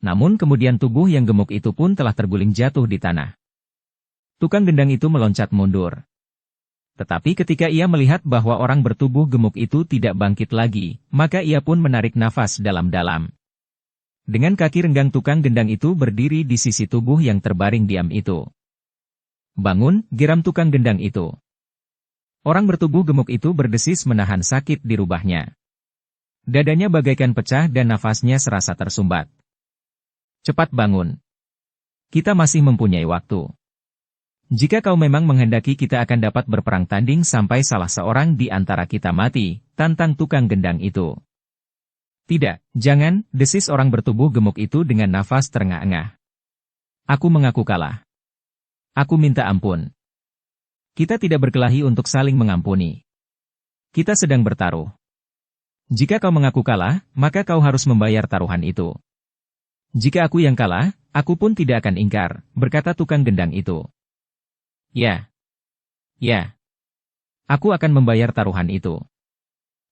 Namun kemudian tubuh yang gemuk itu pun telah terguling jatuh di tanah. Tukang gendang itu meloncat mundur. Tetapi ketika ia melihat bahwa orang bertubuh gemuk itu tidak bangkit lagi, maka ia pun menarik nafas dalam-dalam. Dengan kaki renggang tukang gendang itu berdiri di sisi tubuh yang terbaring diam itu. Bangun, geram tukang gendang itu. Orang bertubuh gemuk itu berdesis menahan sakit di rubahnya. Dadanya bagaikan pecah dan nafasnya serasa tersumbat. Cepat bangun. Kita masih mempunyai waktu. Jika kau memang menghendaki kita akan dapat berperang tanding sampai salah seorang di antara kita mati, tantang tukang gendang itu. Tidak, jangan, desis orang bertubuh gemuk itu dengan nafas terengah-engah. Aku mengaku kalah. Aku minta ampun. Kita tidak berkelahi untuk saling mengampuni. Kita sedang bertaruh. Jika kau mengaku kalah, maka kau harus membayar taruhan itu. Jika aku yang kalah, aku pun tidak akan ingkar, berkata tukang gendang itu. Ya. Ya. Aku akan membayar taruhan itu.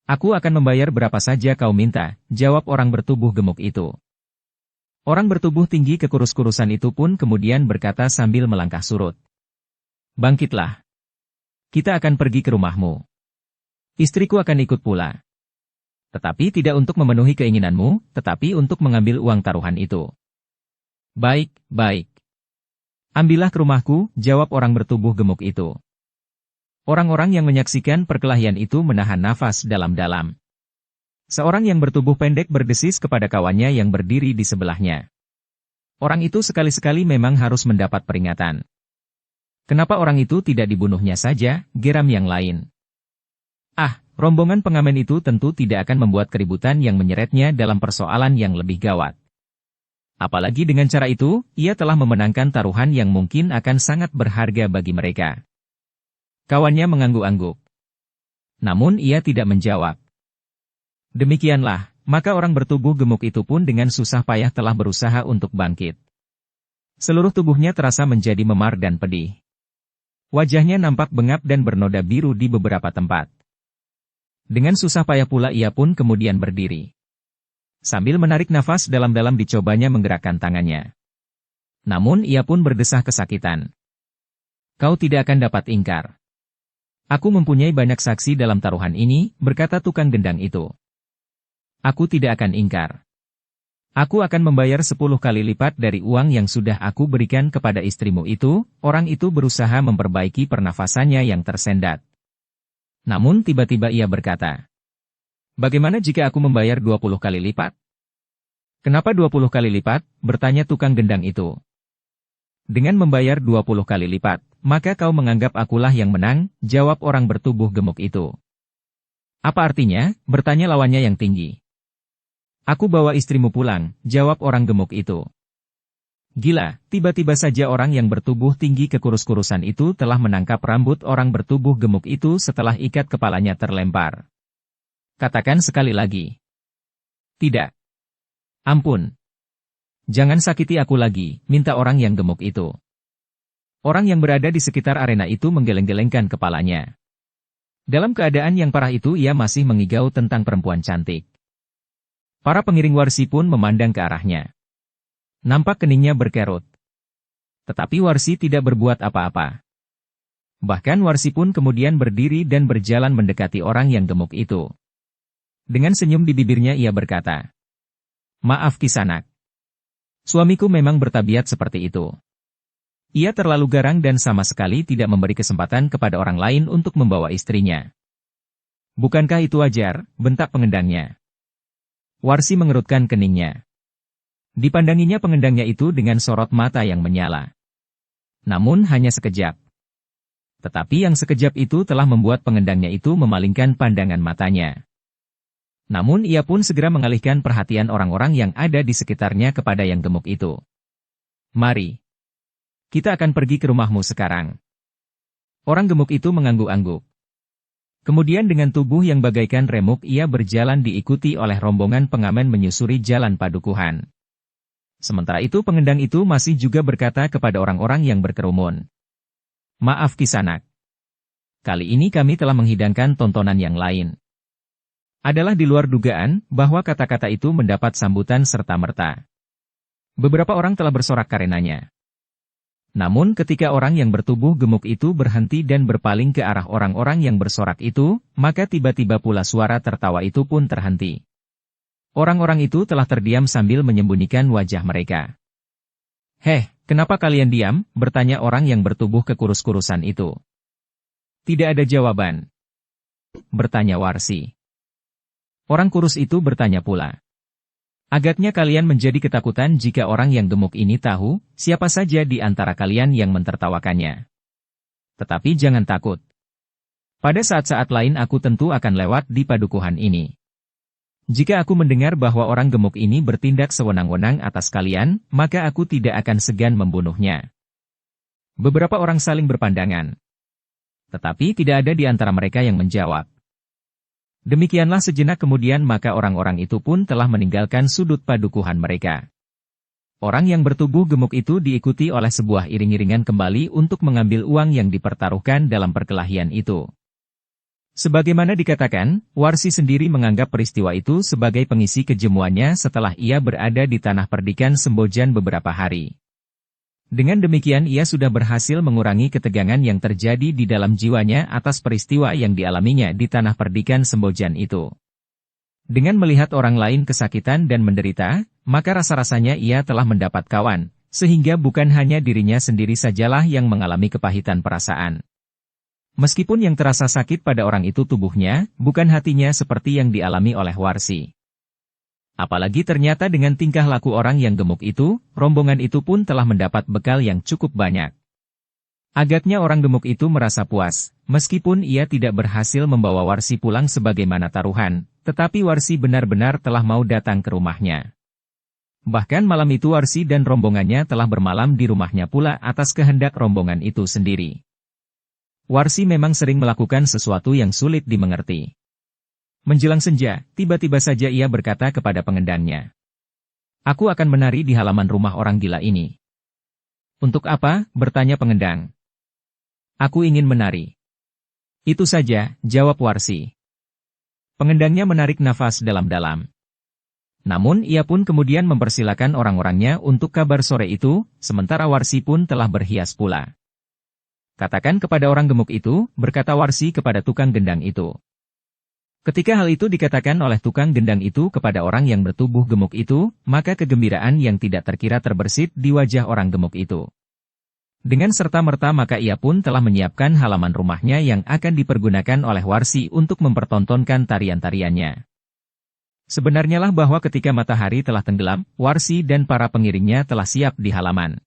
Aku akan membayar berapa saja kau minta, jawab orang bertubuh gemuk itu. Orang bertubuh tinggi kekurus-kurusan itu pun kemudian berkata sambil melangkah surut. Bangkitlah. Kita akan pergi ke rumahmu. Istriku akan ikut pula. Tetapi tidak untuk memenuhi keinginanmu, tetapi untuk mengambil uang taruhan itu. Baik, baik. Ambillah ke rumahku, jawab orang bertubuh gemuk itu. Orang-orang yang menyaksikan perkelahian itu menahan nafas dalam-dalam. Seorang yang bertubuh pendek berdesis kepada kawannya yang berdiri di sebelahnya. Orang itu sekali-sekali memang harus mendapat peringatan. Kenapa orang itu tidak dibunuhnya saja, geram yang lain. Ah, rombongan pengamen itu tentu tidak akan membuat keributan yang menyeretnya dalam persoalan yang lebih gawat. Apalagi dengan cara itu, ia telah memenangkan taruhan yang mungkin akan sangat berharga bagi mereka. Kawannya mengangguk-angguk. Namun ia tidak menjawab. Demikianlah, maka orang bertubuh gemuk itu pun dengan susah payah telah berusaha untuk bangkit. Seluruh tubuhnya terasa menjadi memar dan pedih. Wajahnya nampak bengap dan bernoda biru di beberapa tempat. Dengan susah payah pula ia pun kemudian berdiri. Sambil menarik nafas dalam-dalam dicobanya menggerakkan tangannya. Namun ia pun berdesah kesakitan. Kau tidak akan dapat ingkar. Aku mempunyai banyak saksi dalam taruhan ini, berkata tukang gendang itu. Aku tidak akan ingkar. Aku akan membayar 10 kali lipat dari uang yang sudah aku berikan kepada istrimu itu. Orang itu berusaha memperbaiki pernafasannya yang tersendat. Namun tiba-tiba ia berkata, bagaimana jika aku membayar 20 kali lipat? Kenapa 20 kali lipat? Bertanya tukang gendang itu. Dengan membayar 20 kali lipat, maka kau menganggap akulah yang menang, jawab orang bertubuh gemuk itu. Apa artinya? Bertanya lawannya yang tinggi. Aku bawa istrimu pulang, jawab orang gemuk itu. Gila, tiba-tiba saja orang yang bertubuh tinggi kekurus-kurusan itu telah menangkap rambut orang bertubuh gemuk itu setelah ikat kepalanya terlempar. Katakan sekali lagi. Tidak. Ampun. Jangan sakiti aku lagi, minta orang yang gemuk itu. Orang yang berada di sekitar arena itu menggeleng-gelengkan kepalanya. Dalam keadaan yang parah itu ia masih mengigau tentang perempuan cantik. Para pengiring Warsi pun memandang ke arahnya. Nampak keningnya berkerut. Tetapi Warsi tidak berbuat apa-apa. Bahkan Warsi pun kemudian berdiri dan berjalan mendekati orang yang gemuk itu. Dengan senyum di bibirnya ia berkata, maaf Kisanak. Suamiku memang bertabiat seperti itu. Ia terlalu garang dan sama sekali tidak memberi kesempatan kepada orang lain untuk membawa istrinya. Bukankah itu wajar? Bentak pengendangnya. Warsi mengerutkan keningnya. Dipandanginya pengendangnya itu dengan sorot mata yang menyala. Namun hanya sekejap. Tetapi yang sekejap itu telah membuat pengendangnya itu memalingkan pandangan matanya. Namun ia pun segera mengalihkan perhatian orang-orang yang ada di sekitarnya kepada yang gemuk itu. Mari. Kita akan pergi ke rumahmu sekarang. Orang gemuk itu mengangguk-angguk. Kemudian dengan tubuh yang bagaikan remuk ia berjalan diikuti oleh rombongan pengamen menyusuri jalan padukuhan. Sementara itu pengendang itu masih juga berkata kepada orang-orang yang berkerumun. Maaf Kisanak. Kali ini kami telah menghidangkan tontonan yang lain. Adalah di luar dugaan bahwa kata-kata itu mendapat sambutan serta-merta. Beberapa orang telah bersorak karenanya. Namun ketika orang yang bertubuh gemuk itu berhenti dan berpaling ke arah orang-orang yang bersorak itu, maka tiba-tiba pula suara tertawa itu pun terhenti. Orang-orang itu telah terdiam sambil menyembunyikan wajah mereka. Heh, kenapa kalian diam? Bertanya orang yang bertubuh kekurus-kurusan itu. Tidak ada jawaban. Bertanya Warsi. Orang kurus itu bertanya pula. Agaknya kalian menjadi ketakutan jika orang yang gemuk ini tahu, siapa saja di antara kalian yang mentertawakannya. Tetapi jangan takut. Pada saat-saat lain aku tentu akan lewat di padukuhan ini. Jika aku mendengar bahwa orang gemuk ini bertindak sewenang-wenang atas kalian, maka aku tidak akan segan membunuhnya. Beberapa orang saling berpandangan. Tetapi tidak ada di antara mereka yang menjawab. Demikianlah sejenak kemudian maka orang-orang itu pun telah meninggalkan sudut padukuhan mereka. Orang yang bertubuh gemuk itu diikuti oleh sebuah iring-iringan kembali untuk mengambil uang yang dipertaruhkan dalam perkelahian itu. Sebagaimana dikatakan, Warsi sendiri menganggap peristiwa itu sebagai pengisi kejemuannya setelah ia berada di tanah perdikan Sembojan beberapa hari. Dengan demikian ia sudah berhasil mengurangi ketegangan yang terjadi di dalam jiwanya atas peristiwa yang dialaminya di tanah perdikan Sembojan itu. Dengan melihat orang lain kesakitan dan menderita, maka rasa-rasanya ia telah mendapat kawan, sehingga bukan hanya dirinya sendiri sajalah yang mengalami kepahitan perasaan. Meskipun yang terasa sakit pada orang itu tubuhnya, bukan hatinya seperti yang dialami oleh Warsi. Apalagi ternyata dengan tingkah laku orang yang gemuk itu, rombongan itu pun telah mendapat bekal yang cukup banyak. Agaknya orang gemuk itu merasa puas, meskipun ia tidak berhasil membawa Warsi pulang sebagaimana taruhan, tetapi Warsi benar-benar telah mau datang ke rumahnya. Bahkan malam itu Warsi dan rombongannya telah bermalam di rumahnya pula atas kehendak rombongan itu sendiri. Warsi memang sering melakukan sesuatu yang sulit dimengerti. Menjelang senja, tiba-tiba saja ia berkata kepada pengendangnya, "Aku akan menari di halaman rumah orang gila ini." "Untuk apa?" bertanya pengendang. "Aku ingin menari." "Itu saja," jawab Warsi. Pengendangnya menarik nafas dalam-dalam. Namun ia pun kemudian mempersilakan orang-orangnya untuk kabar sore itu, sementara Warsi pun telah berhias pula. "Katakan kepada orang gemuk itu," berkata Warsi kepada tukang gendang itu. Ketika hal itu dikatakan oleh tukang gendang itu kepada orang yang bertubuh gemuk itu, maka kegembiraan yang tidak terkira terbersit di wajah orang gemuk itu. Dengan serta-merta maka ia pun telah menyiapkan halaman rumahnya yang akan dipergunakan oleh Warsi untuk mempertontonkan tarian-tariannya. Sebenarnya lah bahwa ketika matahari telah tenggelam, Warsi dan para pengiringnya telah siap di halaman.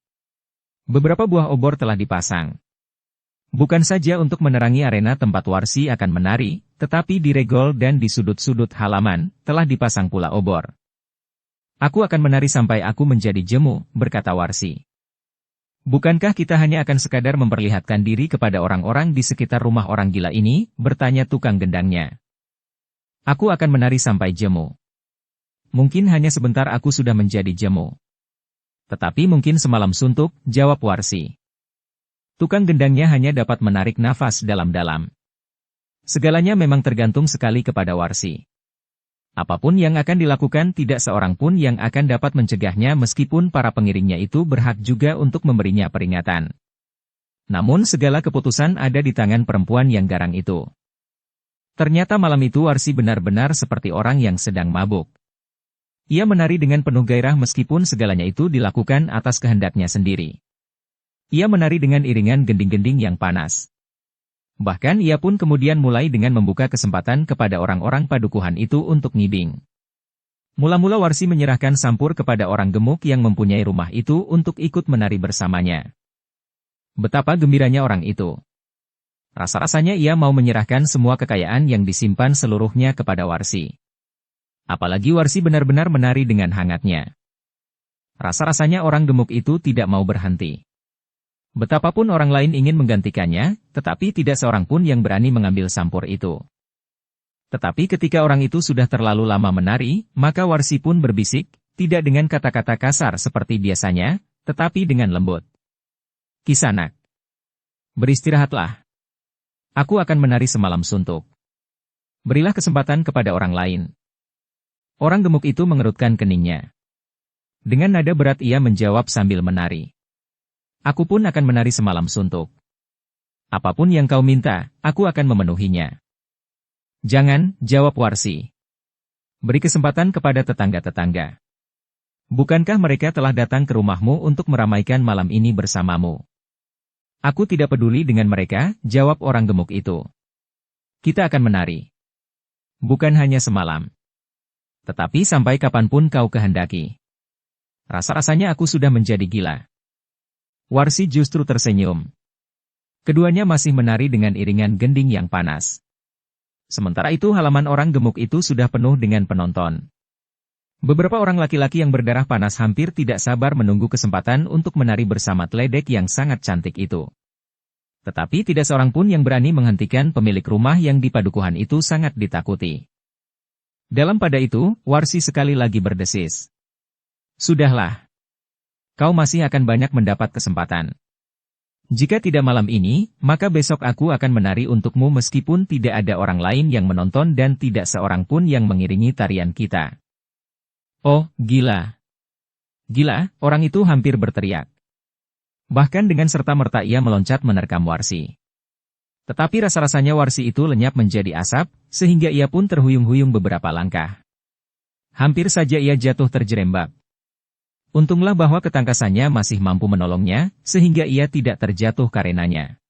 Beberapa buah obor telah dipasang. Bukan saja untuk menerangi arena tempat Warsi akan menari, tetapi di regol dan di sudut-sudut halaman, telah dipasang pula obor. "Aku akan menari sampai aku menjadi jemu," berkata Warsi. "Bukankah kita hanya akan sekadar memperlihatkan diri kepada orang-orang di sekitar rumah orang gila ini?" bertanya tukang gendangnya. "Aku akan menari sampai jemu. Mungkin hanya sebentar aku sudah menjadi jemu. Tetapi mungkin semalam suntuk," jawab Warsi. Tukang gendangnya hanya dapat menarik nafas dalam-dalam. Segalanya memang tergantung sekali kepada Warsi. Apapun yang akan dilakukan tidak seorang pun yang akan dapat mencegahnya meskipun para pengiringnya itu berhak juga untuk memberinya peringatan. Namun segala keputusan ada di tangan perempuan yang garang itu. Ternyata malam itu Warsi benar-benar seperti orang yang sedang mabuk. Ia menari dengan penuh gairah meskipun segalanya itu dilakukan atas kehendaknya sendiri. Ia menari dengan iringan gending-gending yang panas. Bahkan ia pun kemudian mulai dengan membuka kesempatan kepada orang-orang padukuhan itu untuk ngibing. Mula-mula Warsi menyerahkan sampur kepada orang gemuk yang mempunyai rumah itu untuk ikut menari bersamanya. Betapa gembiranya orang itu. Rasa-rasanya ia mau menyerahkan semua kekayaan yang disimpan seluruhnya kepada Warsi. Apalagi Warsi benar-benar menari dengan hangatnya. Rasa-rasanya orang gemuk itu tidak mau berhenti. Betapapun orang lain ingin menggantikannya, tetapi tidak seorang pun yang berani mengambil sampur itu. Tetapi ketika orang itu sudah terlalu lama menari, maka Warsi pun berbisik, tidak dengan kata-kata kasar seperti biasanya, tetapi dengan lembut. "Kisanak, beristirahatlah. Aku akan menari semalam suntuk. Berilah kesempatan kepada orang lain." Orang gemuk itu mengerutkan keningnya. Dengan nada berat ia menjawab sambil menari. "Aku pun akan menari semalam suntuk. Apapun yang kau minta, aku akan memenuhinya." "Jangan," jawab Warsi. "Beri kesempatan kepada tetangga-tetangga. Bukankah mereka telah datang ke rumahmu untuk meramaikan malam ini bersamamu?" "Aku tidak peduli dengan mereka," jawab orang gemuk itu. "Kita akan menari. Bukan hanya semalam. Tetapi sampai kapanpun kau kehendaki. Rasa-rasanya aku sudah menjadi gila." Warsi justru tersenyum. Keduanya masih menari dengan iringan gending yang panas. Sementara itu halaman orang gemuk itu sudah penuh dengan penonton. Beberapa orang laki-laki yang berdarah panas hampir tidak sabar menunggu kesempatan untuk menari bersama teledek yang sangat cantik itu. Tetapi tidak seorang pun yang berani menghentikan pemilik rumah yang di padukuhan itu sangat ditakuti. Dalam pada itu, Warsi sekali lagi berdesis. "Sudahlah. Kau masih akan banyak mendapat kesempatan. Jika tidak malam ini, maka besok aku akan menari untukmu meskipun tidak ada orang lain yang menonton dan tidak seorang pun yang mengiringi tarian kita. Oh, gila. Gila, orang itu hampir berteriak. Bahkan dengan serta-merta ia meloncat menerkam Warsi. Tetapi rasa-rasanya Warsi itu lenyap menjadi asap, sehingga ia pun terhuyung-huyung beberapa langkah. Hampir saja ia jatuh terjerembab. Untunglah bahwa ketangkasannya masih mampu menolongnya, sehingga ia tidak terjatuh karenanya.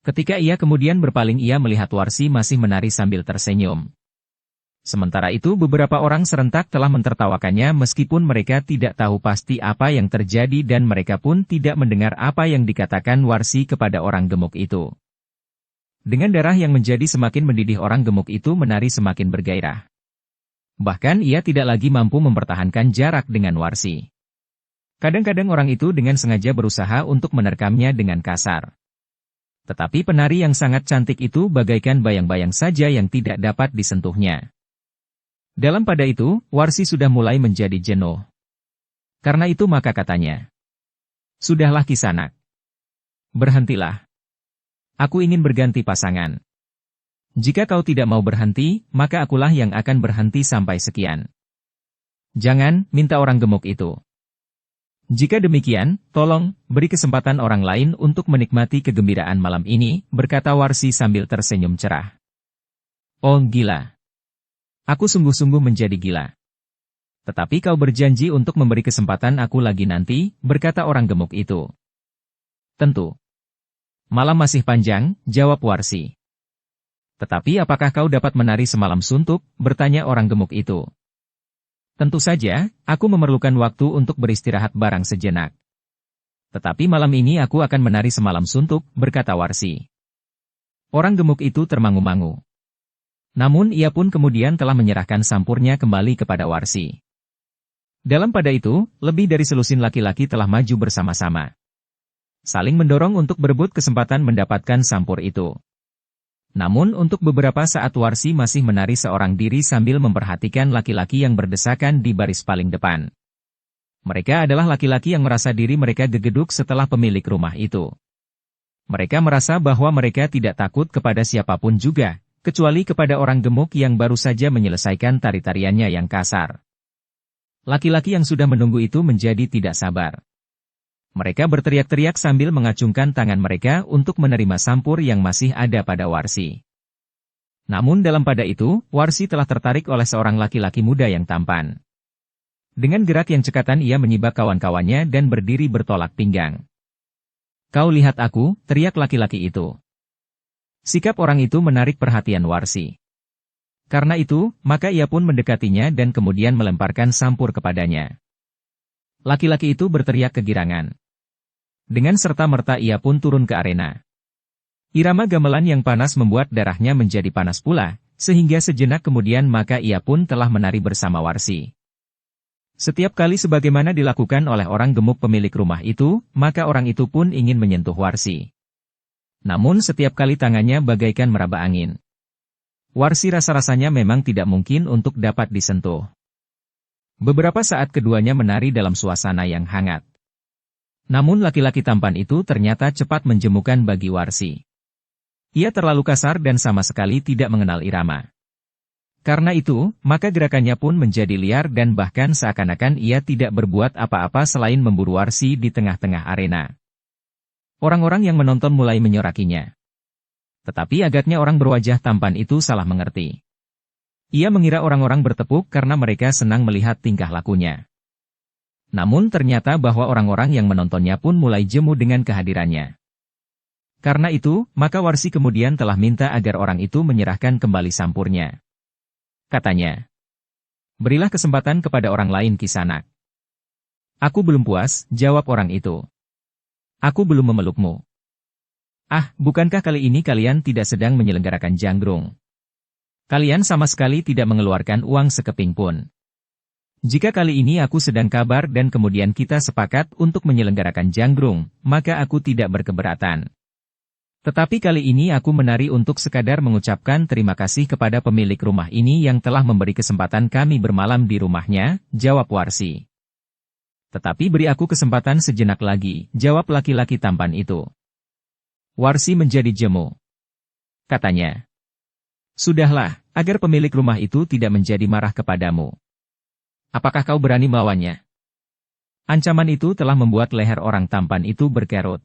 Ketika ia kemudian berpaling ia melihat Warsi masih menari sambil tersenyum. Sementara itu beberapa orang serentak telah mentertawakannya meskipun mereka tidak tahu pasti apa yang terjadi dan mereka pun tidak mendengar apa yang dikatakan Warsi kepada orang gemuk itu. Dengan darah yang menjadi semakin mendidih orang gemuk itu menari semakin bergairah. Bahkan ia tidak lagi mampu mempertahankan jarak dengan Warsi. Kadang-kadang orang itu dengan sengaja berusaha untuk menerkamnya dengan kasar. Tetapi penari yang sangat cantik itu bagaikan bayang-bayang saja yang tidak dapat disentuhnya. Dalam pada itu, Warsi sudah mulai menjadi jenuh. Karena itu maka katanya, "Sudahlah Kisanak. Berhentilah. Aku ingin berganti pasangan. Jika kau tidak mau berhenti, maka akulah yang akan berhenti sampai sekian." "Jangan," minta orang gemuk itu. "Jika demikian, tolong, beri kesempatan orang lain untuk menikmati kegembiraan malam ini," berkata Warsi sambil tersenyum cerah. "Oh gila. Aku sungguh-sungguh menjadi gila. Tetapi kau berjanji untuk memberi kesempatan aku lagi nanti," berkata orang gemuk itu. "Tentu. Malam masih panjang," jawab Warsi. "Tetapi apakah kau dapat menari semalam suntuk?" bertanya orang gemuk itu. "Tentu saja, aku memerlukan waktu untuk beristirahat barang sejenak. Tetapi malam ini aku akan menari semalam suntuk," berkata Warsi. Orang gemuk itu termangu-mangu. Namun ia pun kemudian telah menyerahkan sampurnya kembali kepada Warsi. Dalam pada itu, lebih dari selusin laki-laki telah maju bersama-sama. Saling mendorong untuk berebut kesempatan mendapatkan sampur itu. Namun untuk beberapa saat Warsi masih menari seorang diri sambil memperhatikan laki-laki yang berdesakan di baris paling depan. Mereka adalah laki-laki yang merasa diri mereka gegeduk setelah pemilik rumah itu. Mereka merasa bahwa mereka tidak takut kepada siapapun juga, kecuali kepada orang gemuk yang baru saja menyelesaikan tari-tariannya yang kasar. Laki-laki yang sudah menunggu itu menjadi tidak sabar. Mereka berteriak-teriak sambil mengacungkan tangan mereka untuk menerima sampur yang masih ada pada Warsi. Namun dalam pada itu, Warsi telah tertarik oleh seorang laki-laki muda yang tampan. Dengan gerak yang cekatan ia menyibak kawan-kawannya dan berdiri bertolak pinggang. "Kau lihat aku," teriak laki-laki itu. Sikap orang itu menarik perhatian Warsi. Karena itu, maka ia pun mendekatinya dan kemudian melemparkan sampur kepadanya. Laki-laki itu berteriak kegirangan. Dengan serta-merta ia pun turun ke arena. Irama gamelan yang panas membuat darahnya menjadi panas pula, sehingga sejenak kemudian maka ia pun telah menari bersama Warsi. Setiap kali sebagaimana dilakukan oleh orang gemuk pemilik rumah itu, maka orang itu pun ingin menyentuh Warsi. Namun setiap kali tangannya bagaikan meraba angin. Warsi rasa-rasanya memang tidak mungkin untuk dapat disentuh. Beberapa saat keduanya menari dalam suasana yang hangat. Namun laki-laki tampan itu ternyata cepat menjemukan bagi Warsi. Ia terlalu kasar dan sama sekali tidak mengenal irama. Karena itu, maka gerakannya pun menjadi liar dan bahkan seakan-akan ia tidak berbuat apa-apa selain memburu Warsi di tengah-tengah arena. Orang-orang yang menonton mulai menyorakinya. Tetapi agaknya orang berwajah tampan itu salah mengerti. Ia mengira orang-orang bertepuk karena mereka senang melihat tingkah lakunya. Namun ternyata bahwa orang-orang yang menontonnya pun mulai jemu dengan kehadirannya. Karena itu, maka Warsi kemudian telah minta agar orang itu menyerahkan kembali sampurnya. Katanya, "Berilah kesempatan kepada orang lain Kisanak." "Aku belum puas," jawab orang itu. "Aku belum memelukmu." "Ah, bukankah kali ini kalian tidak sedang menyelenggarakan janggrung? Kalian sama sekali tidak mengeluarkan uang sekeping pun. Jika kali ini aku sedang kabar dan kemudian kita sepakat untuk menyelenggarakan janggrung, maka aku tidak berkeberatan. Tetapi kali ini aku menari untuk sekadar mengucapkan terima kasih kepada pemilik rumah ini yang telah memberi kesempatan kami bermalam di rumahnya," jawab Warsi. "Tetapi beri aku kesempatan sejenak lagi," jawab laki-laki tampan itu. Warsi menjadi jemu. Katanya, "Sudahlah, agar pemilik rumah itu tidak menjadi marah kepadamu. Apakah kau berani melawannya?" Ancaman itu telah membuat leher orang tampan itu berkerut.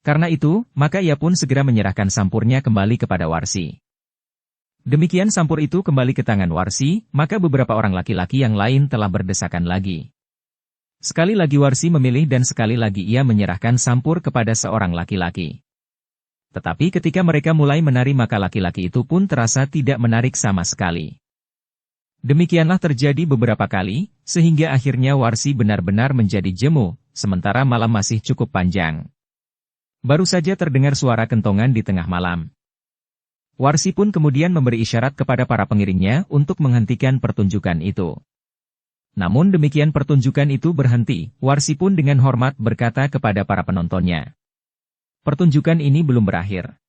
Karena itu, maka ia pun segera menyerahkan sampurnya kembali kepada Warsi. Demikian sampur itu kembali ke tangan Warsi, maka beberapa orang laki-laki yang lain telah berdesakan lagi. Sekali lagi Warsi memilih dan sekali lagi ia menyerahkan sampur kepada seorang laki-laki. Tetapi ketika mereka mulai menari maka laki-laki itu pun terasa tidak menarik sama sekali. Demikianlah terjadi beberapa kali, sehingga akhirnya Warsi benar-benar menjadi jemu, sementara malam masih cukup panjang. Baru saja terdengar suara kentongan di tengah malam. Warsi pun kemudian memberi isyarat kepada para pengiringnya untuk menghentikan pertunjukan itu. Namun demikian pertunjukan itu berhenti, Warsi pun dengan hormat berkata kepada para penontonnya, "Pertunjukan ini belum berakhir.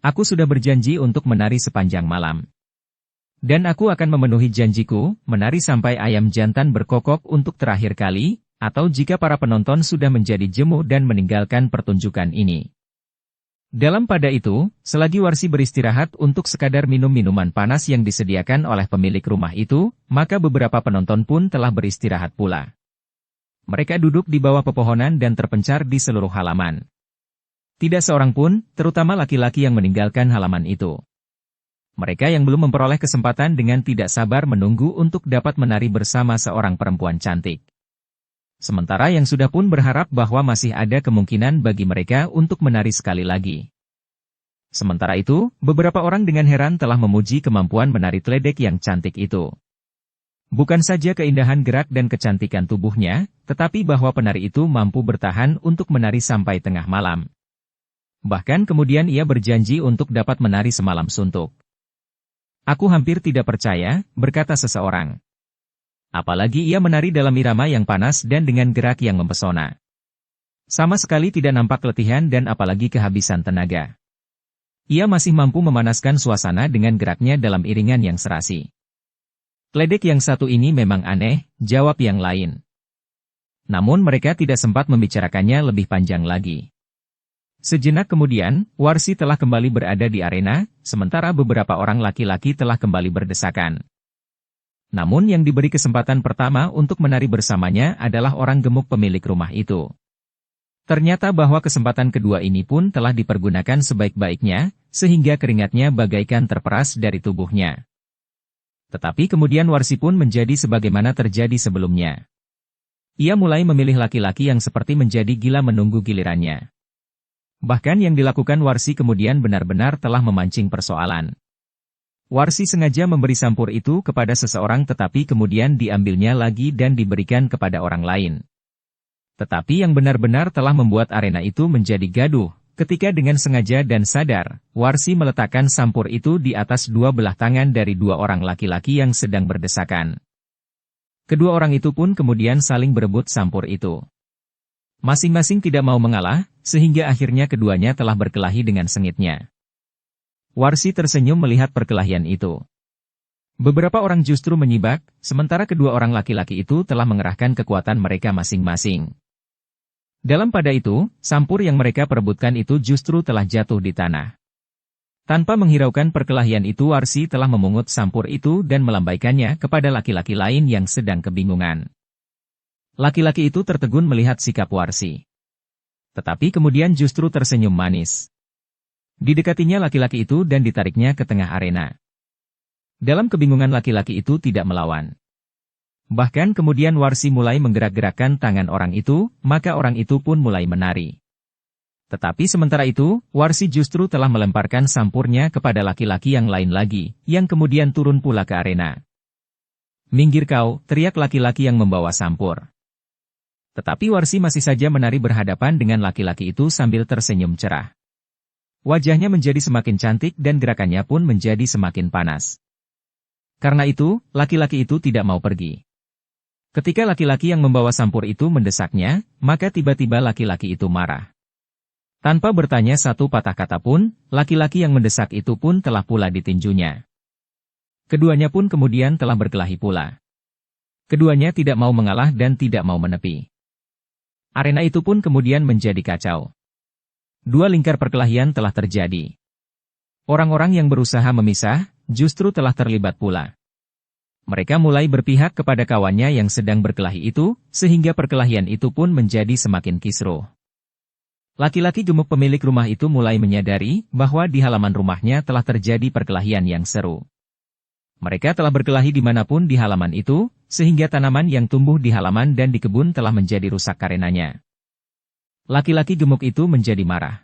Aku sudah berjanji untuk menari sepanjang malam. Dan aku akan memenuhi janjiku, menari sampai ayam jantan berkokok untuk terakhir kali, atau jika para penonton sudah menjadi jemu dan meninggalkan pertunjukan ini." Dalam pada itu, selagi Warsi beristirahat untuk sekadar minum minuman panas yang disediakan oleh pemilik rumah itu, maka beberapa penonton pun telah beristirahat pula. Mereka duduk di bawah pepohonan dan terpencar di seluruh halaman. Tidak seorang pun, terutama laki-laki yang meninggalkan halaman itu. Mereka yang belum memperoleh kesempatan dengan tidak sabar menunggu untuk dapat menari bersama seorang perempuan cantik. Sementara yang sudah pun berharap bahwa masih ada kemungkinan bagi mereka untuk menari sekali lagi. Sementara itu, beberapa orang dengan heran telah memuji kemampuan menari Tledek yang cantik itu. Bukan saja keindahan gerak dan kecantikan tubuhnya, tetapi bahwa penari itu mampu bertahan untuk menari sampai tengah malam. Bahkan kemudian ia berjanji untuk dapat menari semalam suntuk. "Aku hampir tidak percaya," berkata seseorang. Apalagi ia menari dalam irama yang panas dan dengan gerak yang mempesona. Sama sekali tidak nampak letihan dan apalagi kehabisan tenaga. Ia masih mampu memanaskan suasana dengan geraknya dalam iringan yang serasi. "Tledek yang satu ini memang aneh," jawab yang lain. Namun mereka tidak sempat membicarakannya lebih panjang lagi. Sejenak kemudian, Warsi telah kembali berada di arena, sementara beberapa orang laki-laki telah kembali berdesakan. Namun yang diberi kesempatan pertama untuk menari bersamanya adalah orang gemuk pemilik rumah itu. Ternyata bahwa kesempatan kedua ini pun telah dipergunakan sebaik-baiknya, sehingga keringatnya bagaikan terperas dari tubuhnya. Tetapi kemudian Warsi pun menjadi sebagaimana terjadi sebelumnya. Ia mulai memilih laki-laki yang seperti menjadi gila menunggu gilirannya. Bahkan yang dilakukan Warsi kemudian benar-benar telah memancing persoalan. Warsi sengaja memberi sampur itu kepada seseorang tetapi kemudian diambilnya lagi dan diberikan kepada orang lain. Tetapi yang benar-benar telah membuat arena itu menjadi gaduh, ketika dengan sengaja dan sadar, Warsi meletakkan sampur itu di atas dua belah tangan dari dua orang laki-laki yang sedang berdesakan. Kedua orang itu pun kemudian saling berebut sampur itu. Masing-masing tidak mau mengalah, sehingga akhirnya keduanya telah berkelahi dengan sengitnya. Warsi tersenyum melihat perkelahian itu. Beberapa orang justru menyibak, sementara kedua orang laki-laki itu telah mengerahkan kekuatan mereka masing-masing. Dalam pada itu, sampur yang mereka perebutkan itu justru telah jatuh di tanah. Tanpa menghiraukan perkelahian itu Warsi telah memungut sampur itu dan melambaikannya kepada laki-laki lain yang sedang kebingungan. Laki-laki itu tertegun melihat sikap Warsi. Tetapi kemudian justru tersenyum manis. Didekatinya laki-laki itu dan ditariknya ke tengah arena. Dalam kebingungan laki-laki itu tidak melawan. Bahkan kemudian Warsi mulai menggerak-gerakkan tangan orang itu, maka orang itu pun mulai menari. Tetapi sementara itu, Warsi justru telah melemparkan sampurnya kepada laki-laki yang lain lagi, yang kemudian turun pula ke arena. "Minggir kau," teriak laki-laki yang membawa sampur. Tetapi Warsi masih saja menari berhadapan dengan laki-laki itu sambil tersenyum cerah. Wajahnya menjadi semakin cantik dan gerakannya pun menjadi semakin panas. Karena itu, laki-laki itu tidak mau pergi. Ketika laki-laki yang membawa sampur itu mendesaknya, maka tiba-tiba laki-laki itu marah. Tanpa bertanya satu patah kata pun, laki-laki yang mendesak itu pun telah pula ditinjunya. Keduanya pun kemudian telah berkelahi pula. Keduanya tidak mau mengalah dan tidak mau menepi. Arena itu pun kemudian menjadi kacau. dua lingkar perkelahian telah terjadi. Orang-orang yang berusaha memisah, justru telah terlibat pula. Mereka mulai berpihak kepada kawannya yang sedang berkelahi itu, sehingga perkelahian itu pun menjadi semakin kisruh. Laki-laki gemuk pemilik rumah itu mulai menyadari bahwa di halaman rumahnya telah terjadi perkelahian yang seru. Mereka telah berkelahi dimanapun di halaman itu, sehingga tanaman yang tumbuh di halaman dan di kebun telah menjadi rusak karenanya. Laki-laki gemuk itu menjadi marah.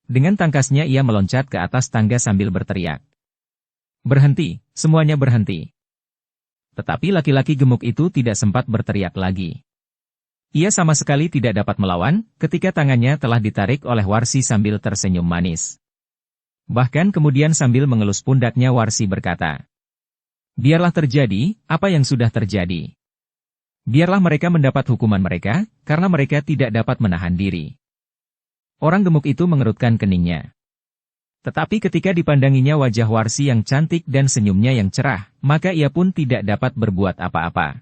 Dengan tangkasnya ia meloncat ke atas tangga sambil berteriak. "Berhenti, semuanya berhenti." Tetapi laki-laki gemuk itu tidak sempat berteriak lagi. Ia sama sekali tidak dapat melawan, ketika tangannya telah ditarik oleh Warsi sambil tersenyum manis. Bahkan kemudian sambil mengelus pundaknya Warsi berkata, "Biarlah terjadi, apa yang sudah terjadi. Biarlah mereka mendapat hukuman mereka, karena mereka tidak dapat menahan diri." Orang gemuk itu mengerutkan keningnya. Tetapi ketika dipandanginya wajah Warsi yang cantik dan senyumnya yang cerah, maka ia pun tidak dapat berbuat apa-apa.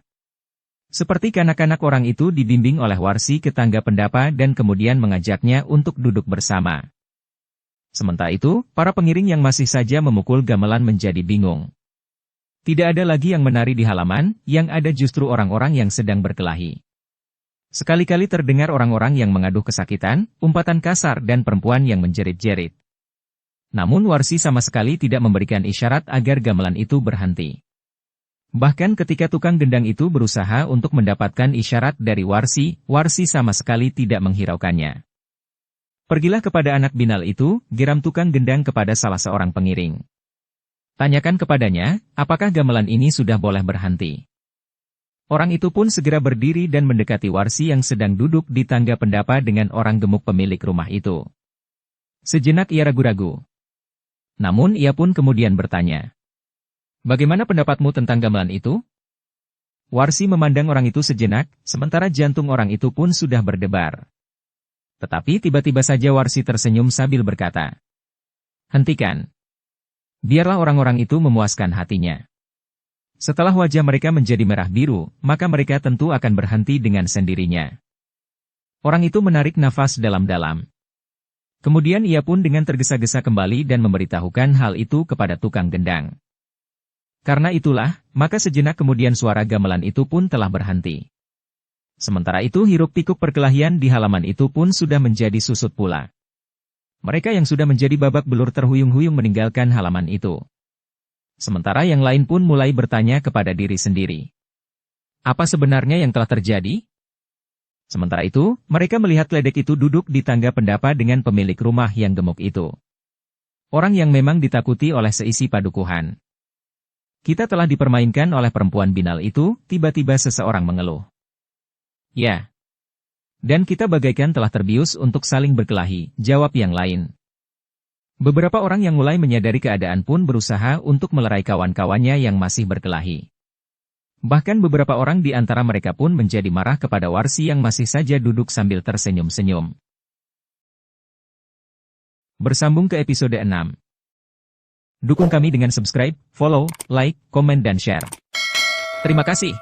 Seperti kanak-kanak orang itu dibimbing oleh Warsi ke tangga pendapa dan kemudian mengajaknya untuk duduk bersama. Sementara itu, para pengiring yang masih saja memukul gamelan menjadi bingung. Tidak ada lagi yang menari di halaman, yang ada justru orang-orang yang sedang berkelahi. Sekali-kali terdengar orang-orang yang mengaduh kesakitan, umpatan kasar dan perempuan yang menjerit-jerit. Namun Warsi sama sekali tidak memberikan isyarat agar gamelan itu berhenti. Bahkan ketika tukang gendang itu berusaha untuk mendapatkan isyarat dari Warsi, Warsi sama sekali tidak menghiraukannya. "Pergilah kepada anak binal itu," geram tukang gendang kepada salah seorang pengiring. "Tanyakan kepadanya, apakah gamelan ini sudah boleh berhenti." Orang itu pun segera berdiri dan mendekati Warsi yang sedang duduk di tangga pendapa dengan orang gemuk pemilik rumah itu. Sejenak ia ragu-ragu. Namun ia pun kemudian bertanya, "Bagaimana pendapatmu tentang gamelan itu?" Warsi memandang orang itu sejenak, sementara jantung orang itu pun sudah berdebar. Tetapi tiba-tiba saja Warsi tersenyum sambil berkata, "Hentikan. Biarlah orang-orang itu memuaskan hatinya. Setelah wajah mereka menjadi merah biru, maka mereka tentu akan berhenti dengan sendirinya." Orang itu menarik nafas dalam-dalam. Kemudian ia pun dengan tergesa-gesa kembali dan memberitahukan hal itu kepada tukang gendang. Karena itulah, maka sejenak kemudian suara gamelan itu pun telah berhenti. Sementara itu hiruk-pikuk perkelahian di halaman itu pun sudah menjadi susut pula. Mereka yang sudah menjadi babak belur terhuyung-huyung meninggalkan halaman itu. Sementara yang lain pun mulai bertanya kepada diri sendiri. Apa sebenarnya yang telah terjadi? Sementara itu, mereka melihat ledek itu duduk di tangga pendapa dengan pemilik rumah yang gemuk itu. Orang yang memang ditakuti oleh seisi padukuhan. "Kita telah dipermainkan oleh perempuan binal itu," tiba-tiba seseorang mengeluh. "Ya. Dan kita bagaikan telah terbius untuk saling berkelahi," jawab yang lain. Beberapa orang yang mulai menyadari keadaan pun berusaha untuk melerai kawan-kawannya yang masih berkelahi. Bahkan beberapa orang di antara mereka pun menjadi marah kepada Warsi yang masih saja duduk sambil tersenyum-senyum. Bersambung ke episode 6. Dukung kami dengan subscribe, follow, like, komen dan share. Terima kasih.